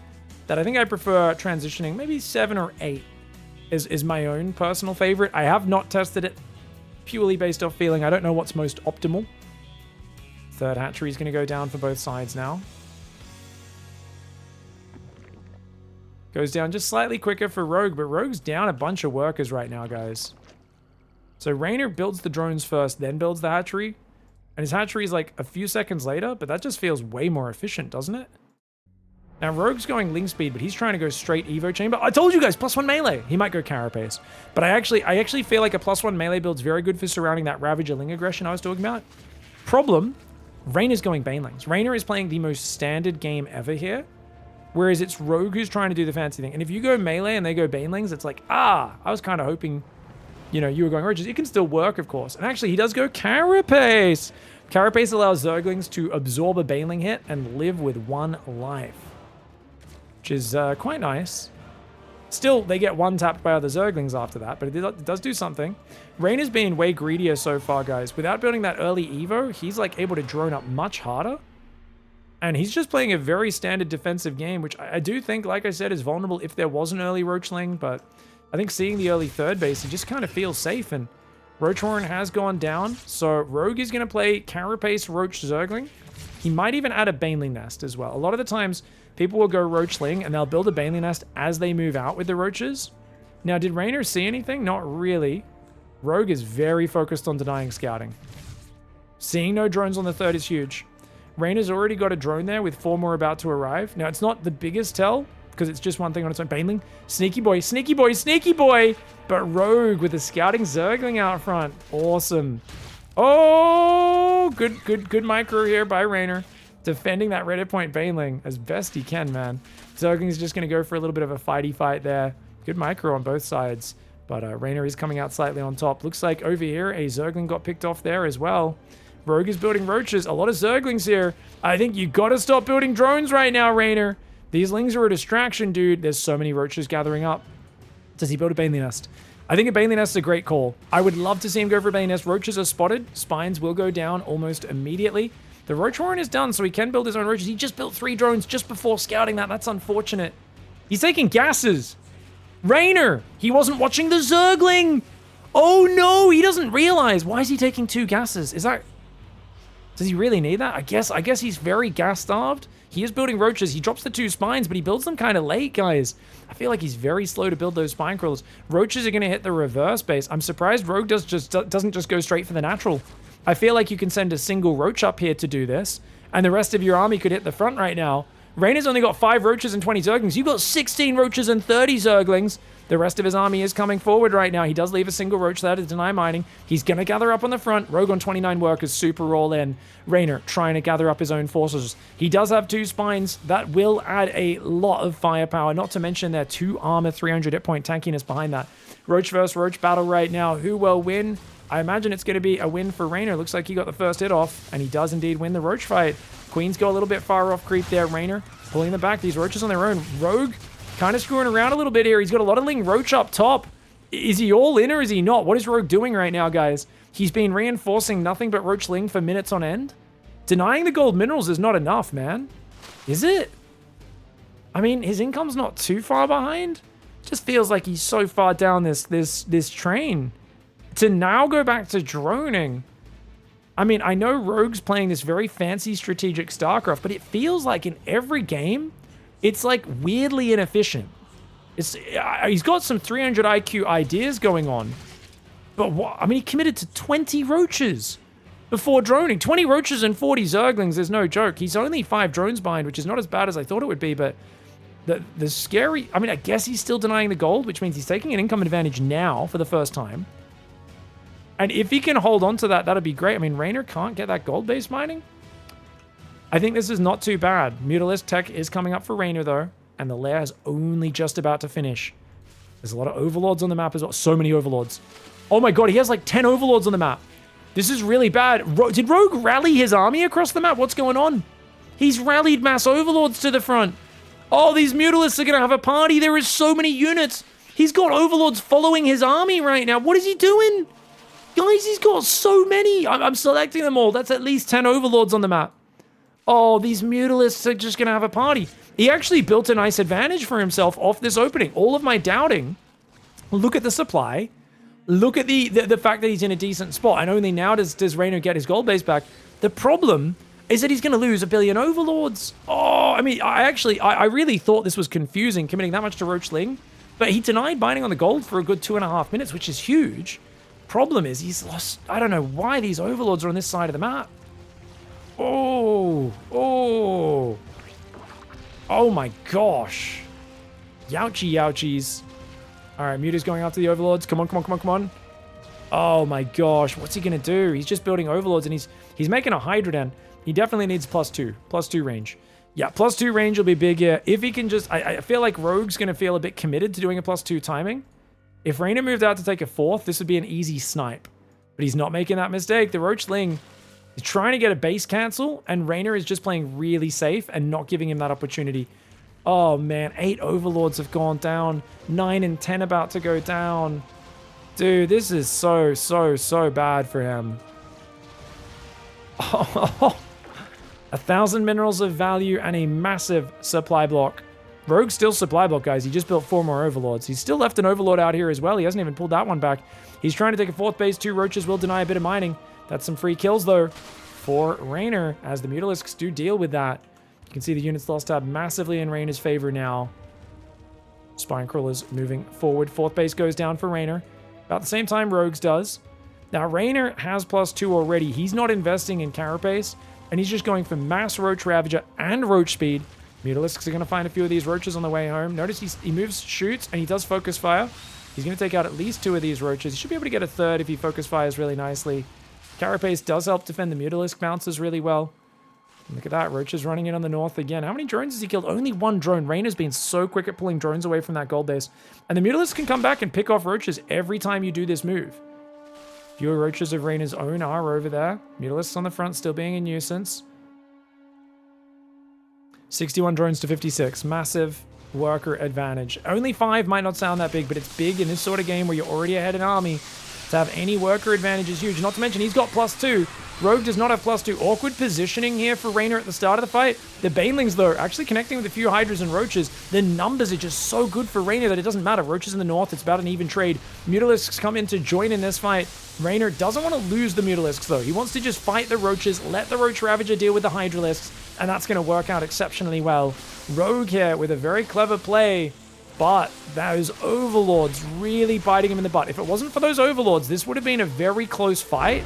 that I think I prefer transitioning maybe 7 or 8 is my own personal favorite. I have not tested it purely based off feeling. I don't know what's most optimal. Third hatchery is going to go down for both sides now. Goes down just slightly quicker for Rogue, but Rogue's down a bunch of workers right now, guys. So Reynor builds the drones first, then builds the hatchery. And his hatchery is like a few seconds later, but that just feels way more efficient, doesn't it? Now Rogue's going Ling speed, but he's trying to go straight Evo chamber. I told you guys, +1 melee. He might go Carapace. But I actually feel like a +1 melee build's very good for surrounding that Ravager Ling aggression I was talking about. Problem, Reynor's going Banelings. Reynor is playing the most standard game ever here, whereas it's Rogue who's trying to do the fancy thing. And if you go melee and they go Banelings, it's like, I was kind of hoping, you know, you were going Roaches. It can still work, of course. And actually, he does go Carapace. Carapace allows Zerglings to absorb a Baneling hit and live with 1 life, which is quite nice. Still, they get 1 tapped by other Zerglings after that, but it does do something. Reynor's been way greedier so far, guys. Without building that early Evo, he's like able to drone up much harder. And he's just playing a very standard defensive game, which I do think, like I said, is vulnerable if there was an early Roachling, but I think seeing the early third base, he just kind of feels safe, and Roach Warren has gone down, so Rogue is going to play Carapace Roach Zergling. He might even add a Baneling Nest as well. A lot of the times, people will go Roachling, and they'll build a Baneling Nest as they move out with the Roaches. Now, did Reynor see anything? Not really. Rogue is very focused on denying scouting. Seeing no drones on the third is huge. Reynor's already got a drone there with 4 more about to arrive. Now, it's not the biggest tell, because it's just one thing on its own. Baneling, sneaky boy, sneaky boy, sneaky boy! But Rogue with a scouting Zergling out front. Awesome. Oh, good micro here by Reynor. Defending that Reddit point Baneling as best he can, man. Zergling's just going to go for a little bit of a fighty fight there. Good micro on both sides. But Reynor is coming out slightly on top. Looks like over here, a Zergling got picked off there as well. Rogue is building Roaches. A lot of Zerglings here. I think you got to stop building drones right now, Reynor. These Lings are a distraction, dude. There's so many Roaches gathering up. Does he build a Baneling Nest? I think a Baneling Nest is a great call. I would love to see him go for a Baneling Nest. Roaches are spotted. Spines will go down almost immediately. The Roach Warren is done, so he can build his own Roaches. He just built 3 drones just before scouting that. That's unfortunate. He's taking gases. Reynor! He wasn't watching the Zergling! Oh no, he doesn't realize. Why is he taking 2 gases? Is that... Does he really need that? I guess he's very gas-starved. He is building Roaches. He drops the 2 spines, but he builds them kind of late, guys. I feel like he's very slow to build those spine crawlers. Roaches are going to hit the reverse base. I'm surprised Rogue doesn't just go straight for the natural. I feel like you can send a single Roach up here to do this, and the rest of your army could hit the front right now. Reynor's only got 5 Roaches and 20 Zerglings. You've got 16 Roaches and 30 Zerglings. The rest of his army is coming forward right now. He does leave a single Roach there to deny mining. He's going to gather up on the front. Rogue on 29 workers, super all in. Reynor trying to gather up his own forces. He does have 2 spines. That will add a lot of firepower, not to mention their 2 armor, 300 hit point tankiness behind that. Roach versus Roach battle right now. Who will win? I imagine it's going to be a win for Reynor. Looks like he got the first hit off, and he does indeed win the Roach fight. Queens go a little bit far off creep there. Reynor pulling them back. These Roaches on their own. Rogue kind of screwing around a little bit here. He's got a lot of Ling Roach up top. Is he all in or is he not? What is Rogue doing right now, guys? He's been reinforcing nothing but Roach Ling for minutes on end. Denying the gold minerals is not enough, man. Is it? I mean, his income's not too far behind. Just feels like he's so far down this train. To now go back to droning. I mean, I know Rogue's playing this very fancy strategic StarCraft, but it feels like in every game, it's like weirdly inefficient. He's got some 300 IQ ideas going on, but what? I mean, he committed to 20 Roaches before droning. 20 Roaches and 40 Zerglings is no joke. He's only 5 drones behind, which is not as bad as I thought it would be, but the scary... I mean, I guess he's still denying the gold, which means he's taking an income advantage now for the first time. And if he can hold on to that, that'd be great. I mean, Reynor can't get that gold-based mining. I think this is not too bad. Mutalisk tech is coming up for Reynor, though. And the lair is only just about to finish. There's a lot of overlords on the map as well. So many overlords. Oh my god, he has like 10 overlords on the map. This is really bad. Did Rogue rally his army across the map? What's going on? He's rallied mass overlords to the front. Oh, these Mutalisks are going to have a party. There is so many units. He's got overlords following his army right now. What is he doing? Guys, he's got so many. I'm selecting them all. That's at least 10 overlords on the map. Oh, these Mutalisks are just going to have a party. He actually built a nice advantage for himself off this opening. All of my doubting. Look at the supply. Look at the fact that he's in a decent spot. And only now does Reynor get his gold base back. The problem is that he's going to lose a billion overlords. Oh, I mean, I really thought this was confusing, committing that much to Roach Ling. But he denied binding on the gold for a good 2.5 minutes, which is huge. Problem is he's lost. I don't know why these overlords are on this side of the map. Oh my gosh. Youchies. All right, Muta's going after the overlords. Come on. Oh my gosh, what's he gonna do? He's just building overlords and he's making a Hydra Den. He definitely needs +2. +2 range. Yeah, +2 range will be big here. If he can just... I feel like Rogue's going to feel a bit committed to doing a +2 timing. If Reynor moved out to take a 4th, this would be an easy snipe. But he's not making that mistake. The Roachling is trying to get a base cancel, and Reynor is just playing really safe and not giving him that opportunity. Oh, man. 8 Overlords have gone down. 9 and 10 about to go down. Dude, this is so bad for him. Oh, 1,000 minerals of value and a massive supply block. Rogue's still supply block, guys. He just built 4 more Overlords. He's still left an Overlord out here as well. He hasn't even pulled that one back. He's trying to take a 4th base. 2 Roaches will deny a bit of mining. That's some free kills, though, for Reynor, as the Mutalisks do deal with that. You can see the units lost tab massively in Reynor's favor now. Spinecrawlers moving forward. 4th base goes down for Reynor. About the same time Rogues does. Now, Reynor has +2 already. He's not investing in Carapace, and he's just going for Mass Roach Ravager and Roach Speed. Mutalisks are going to find a few of these Roaches on the way home. Notice he moves, shoots, and he does Focus Fire. He's going to take out at least 2 of these Roaches. He should be able to get a 3rd if he Focus Fires really nicely. Carapace does help defend the Mutalisk bounces really well. Look at that. Roaches running in on the north again. How many drones has he killed? Only 1 drone. Reynor's been so quick at pulling drones away from that gold base. And the Mutalisks can come back and pick off Roaches every time you do this move. Fewer Roaches of Reynor's own are over there. Mutalisks on the front still being a nuisance. 61 drones to 56. Massive worker advantage. Only 5 might not sound that big, but it's big in this sort of game where you're already ahead in army. To have any worker advantage is huge. Not to mention, he's got +2. Rogue does not have +2. Awkward positioning here for Reynor at the start of the fight. The Banelings, though, actually connecting with a few Hydras and Roaches. The numbers are just so good for Reynor that it doesn't matter. Roaches in the north, it's about an even trade. Mutalisks come in to join in this fight. Reynor doesn't want to lose the Mutalisks, though. He wants to just fight the Roaches, let the Roach Ravager deal with the Hydralisks, and that's going to work out exceptionally well. Rogue here with a very clever play, but those Overlords really biting him in the butt. If it wasn't for those Overlords, this would have been a very close fight.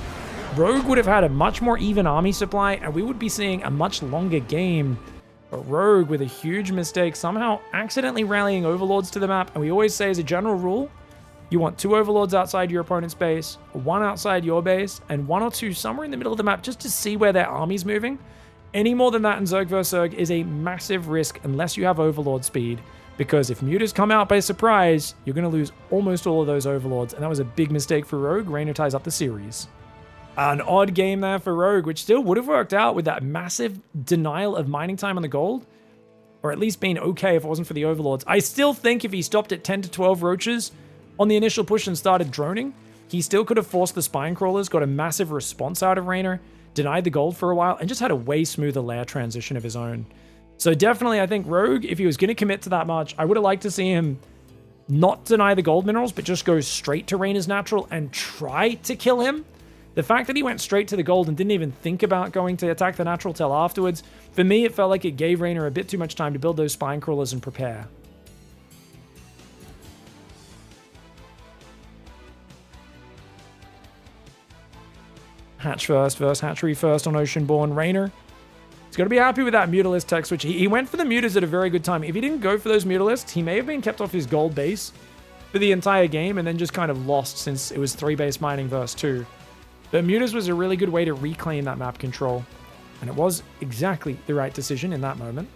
Rogue would have had a much more even army supply, and we would be seeing a much longer game. But Rogue, with a huge mistake, somehow accidentally rallying Overlords to the map. And we always say, as a general rule, you want 2 Overlords outside your opponent's base, 1 outside your base, and 1 or 2 somewhere in the middle of the map just to see where their army's moving. Any more than that in Zerg vs. Zerg is a massive risk unless you have Overlord speed. Because if Mutas come out by surprise, you're going to lose almost all of those Overlords. And that was a big mistake for Rogue. Reynor ties up the series. An odd game there for Rogue, which still would have worked out with that massive denial of mining time on the gold. Or at least been okay if it wasn't for the Overlords. I still think if he stopped at 10 to 12 Roaches on the initial push and started droning, he still could have forced the Spinecrawlers, got a massive response out of Reynor, denied the gold for a while, and just had a way smoother layer transition of his own. So definitely, I think Rogue, if he was going to commit to that much, I would have liked to see him not deny the gold minerals, but just go straight to Reynor's natural and try to kill him. The fact that he went straight to the gold and didn't even think about going to attack the natural till afterwards, for me, it felt like it gave Reynor a bit too much time to build those Spinecrawlers and prepare. Hatch first versus Hatchery first on Oceanborn. Reynor, he's got to be happy with that Mutalisk tech switch. He went for the Mutas at a very good time. If he didn't go for those Mutalisks, he may have been kept off his gold base for the entire game and then just kind of lost since it was 3 base mining versus 2. But Mutas was a really good way to reclaim that map control. And it was exactly the right decision in that moment.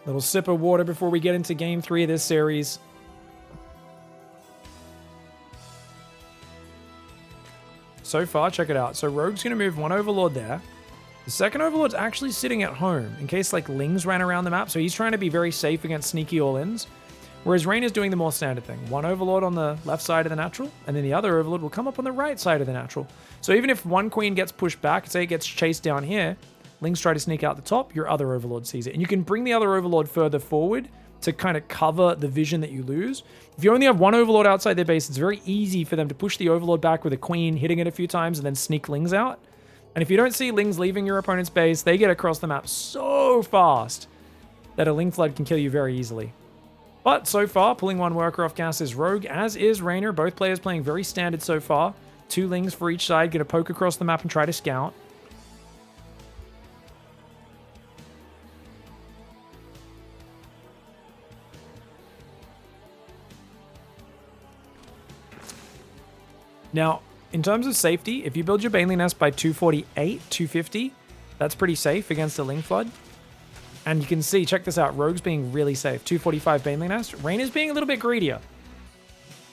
Little sip of water before we get into game 3 of this series. So far, check it out. So Rogue's going to move 1 Overlord there. The second Overlord's actually sitting at home in case like Lings ran around the map. So he's trying to be very safe against sneaky all-ins. Whereas Reynor's doing the more standard thing. 1 Overlord on the left side of the natural, and then the other Overlord will come up on the right side of the natural. So even if one Queen gets pushed back, say it gets chased down here, Lings try to sneak out the top, your other Overlord sees it. And you can bring the other Overlord further forward to kind of cover the vision that you lose. If you only have 1 Overlord outside their base, it's very easy for them to push the Overlord back with a Queen, hitting it a few times, and then sneak Lings out. And if you don't see Lings leaving your opponent's base, they get across the map so fast that a Ling Flood can kill you very easily. But so far, pulling 1 worker off gas is Rogue, as is Reynor. Both players playing very standard so far. 2 Lings for each side, going to poke across the map and try to scout. Now, in terms of safety, if you build your Baneling Nest by 248, 250, that's pretty safe against a Ling Flood. And you can see, check this out, Rogue's being really safe. 245 Baneling Nest. Reynor's being a little bit greedier.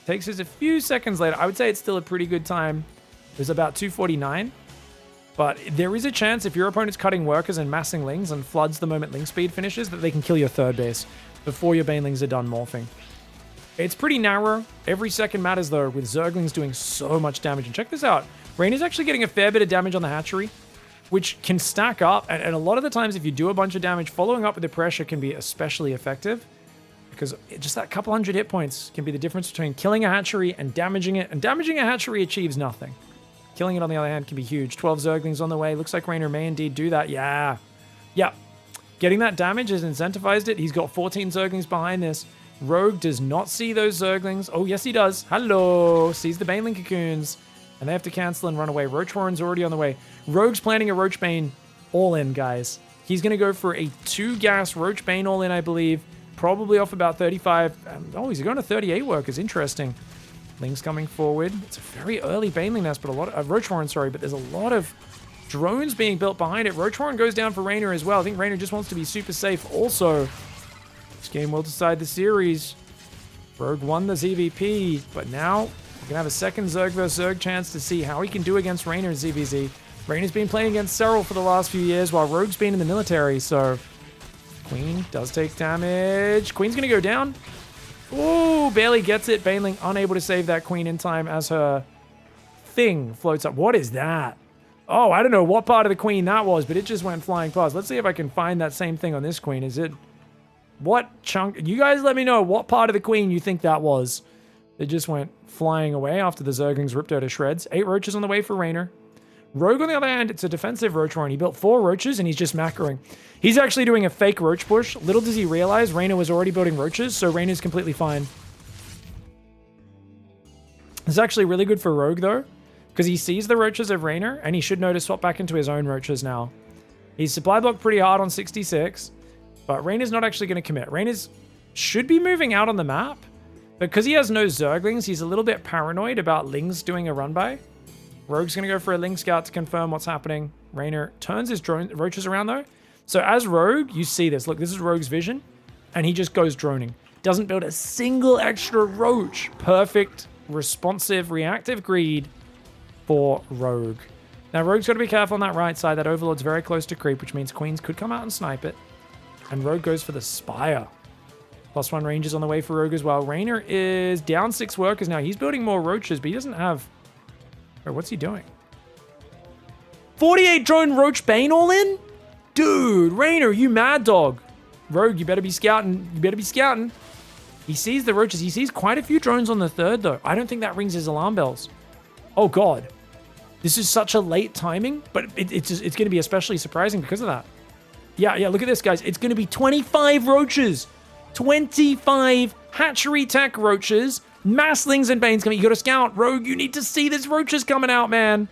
Takes us a few seconds later. I would say it's still a pretty good time. It was about 249. But there is a chance if your opponent's cutting workers and massing Lings and floods the moment Ling speed finishes that they can kill your third base before your Banelings are done morphing. It's pretty narrow. Every second matters though, with Zerglings doing so much damage. And check this out. Reynor's actually getting a fair bit of damage on the hatchery, which can stack up. And a lot of the times if you do a bunch of damage, following up with the pressure can be especially effective. Because just that couple hundred hit points can be the difference between killing a hatchery and damaging it. And damaging a hatchery achieves nothing. Killing it, on the other hand, can be huge. 12 Zerglings on the way. Looks like Reynor may indeed do that. Yeah. Yep. Getting that damage has incentivized it. He's got 14 Zerglings behind this. Rogue does not see those Zerglings. Oh, yes, he does. Hello. Sees the Baneling cocoons. And they have to cancel and run away. Roach Warren's already on the way. Rogue's planning a Roach Bane all-in, guys. He's going to go for a 2-gas Roach Bane all-in, I believe. Probably off about 35. Oh, he's going to 38 workers. Interesting. Ling's coming forward. It's a very early Baneling Nest, but a lot of Roach Warren, sorry, but there's a lot of drones being built behind it. Roach Warren goes down for Reynor as well. I think Reynor just wants to be super safe. Also, this game will decide the series. Rogue won the ZVP, but now we're gonna have a second Zerg vs Zerg chance to see how he can do against Reynor in ZVZ. Reynor's been playing against Serral for the last few years, while Rogue's been in the military. So Queen does take damage. Queen's gonna go down. Ooh, barely gets it. Baneling unable to save that Queen in time as her thing floats up. What is that? Oh, I don't know what part of the Queen that was, but it just went flying past. Let's see if I can find that same thing on this Queen. Is it... What chunk... You guys let me know what part of the Queen you think that was. It just went flying away after the Zerglings ripped her to shreds. 8 roaches on the way for Reynor. Rogue, on the other hand, it's a defensive Roach Warren. He built 4 roaches, and he's just macroing. He's actually doing a fake roach push. Little does he realize Reynor was already building roaches, so Reynor's completely fine. It's actually really good for Rogue, though, because he sees the roaches of Reynor, and he should know to swap back into his own roaches now. He's supply blocked pretty hard on 66, but Reynor's not actually going to commit. Reynor's should be moving out on the map, but because he has no Zerglings, he's a little bit paranoid about Lings doing a run-by. Rogue's going to go for a Ling Scout to confirm what's happening. Reynor turns his roaches around, though. So as Rogue, you see this. Look, this is Rogue's vision, and he just goes droning. Doesn't build a single extra roach. Perfect, responsive, reactive greed for Rogue. Now, Rogue's got to be careful on that right side. That Overlord's very close to creep, which means Queens could come out and snipe it. And Rogue goes for the Spire. +1 range is on the way for Rogue as well. Reynor is down 6 workers now. He's building more roaches, but he doesn't have... Oh, what's he doing? 48 drone Roach Bane all in? Dude, Reynor, you mad dog. Rogue, you better be scouting. You better be scouting. He sees the roaches. He sees quite a few drones on the third, though. I don't think that rings his alarm bells. Oh, God. This is such a late timing, but it's going to be especially surprising because of that. Yeah, look at this, guys. It's going to be 25 roaches. 25 hatchery tech roaches. Masslings and Banes coming. You got to scout. Rogue, you need to see this roaches coming out, man.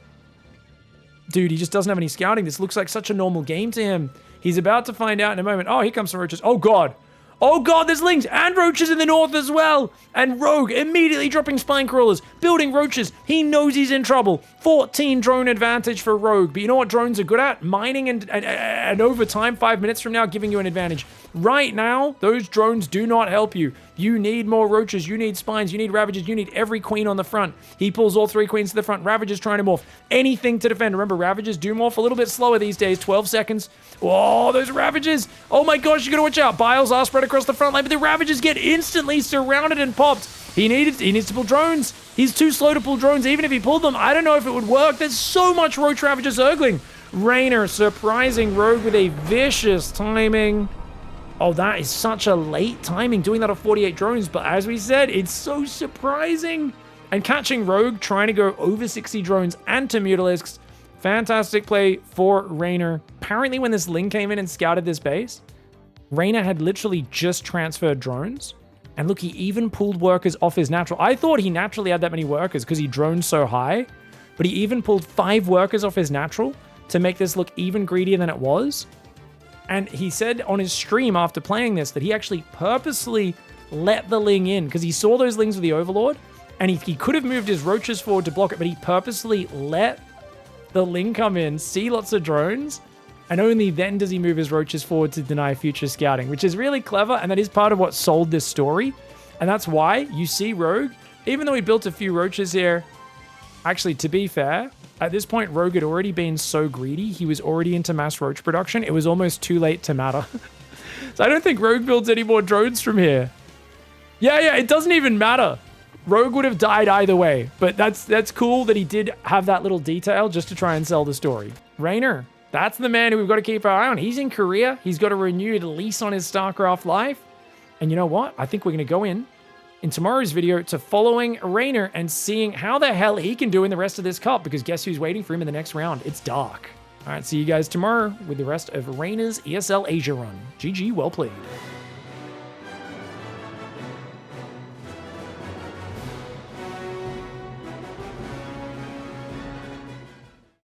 Dude, he just doesn't have any scouting. This looks like such a normal game to him. He's about to find out in a moment. Oh, here comes some roaches. Oh, God. Oh, God, there's Lings and roaches in the north as well. And Rogue immediately dropping spine crawlers, building roaches. He knows he's in trouble. 14 drone advantage for Rogue. But you know what drones are good at? Mining and over time, 5 minutes from now, giving you an advantage. Right now, those drones do not help you. You need more roaches. You need spines. You need ravages. You need every queen on the front. He pulls all 3 queens to the front. Ravages trying to morph. Anything to defend. Remember, ravages do morph a little bit slower these days. 12 seconds. Oh, those ravages. Oh my gosh, you gotta watch out. Biles are spread across the front line, but the ravages get instantly surrounded and popped. He needs to pull drones. He's too slow to pull drones. Even if he pulled them, I don't know if it would work. There's so much Roach Ravager Zergling. Reynor surprising Rogue with a vicious timing. Oh, that is such a late timing, doing that on 48 drones. But as we said, it's so surprising. And catching Rogue, trying to go over 60 drones and to Mutalisks. Fantastic play for Reynor. Apparently, when this Ling came in and scouted this base, Reynor had literally just transferred drones. And look, he even pulled workers off his natural. I thought he naturally had that many workers because he droned so high. But he even pulled 5 workers off his natural to make this look even greedier than it was. And he said on his stream after playing this that he actually purposely let the Ling in because he saw those Lings with the Overlord And he could have moved his roaches forward to block it, but he purposely let the Ling come in, see lots of drones, and only then does he move his roaches forward to deny future scouting, which is really clever, and that is part of what sold this story. And that's why you see Rogue, even though he built a few roaches here, actually, to be fair, at this point, Rogue had already been so greedy, he was already into mass roach production, it was almost too late to matter. So I don't think Rogue builds any more drones from here. Yeah, it doesn't even matter. Rogue would have died either way, but that's cool that he did have that little detail just to try and sell the story. Reynor, that's the man who we've got to keep our eye on. He's in Korea. He's got a renewed lease on his StarCraft life. And you know what? I think we're going to go in tomorrow's video to following Reynor and seeing how the hell he can do in the rest of this cup, because guess who's waiting for him in the next round? It's Dark. All right, see you guys tomorrow with the rest of Reynor's ESL Asia run. GG, well played.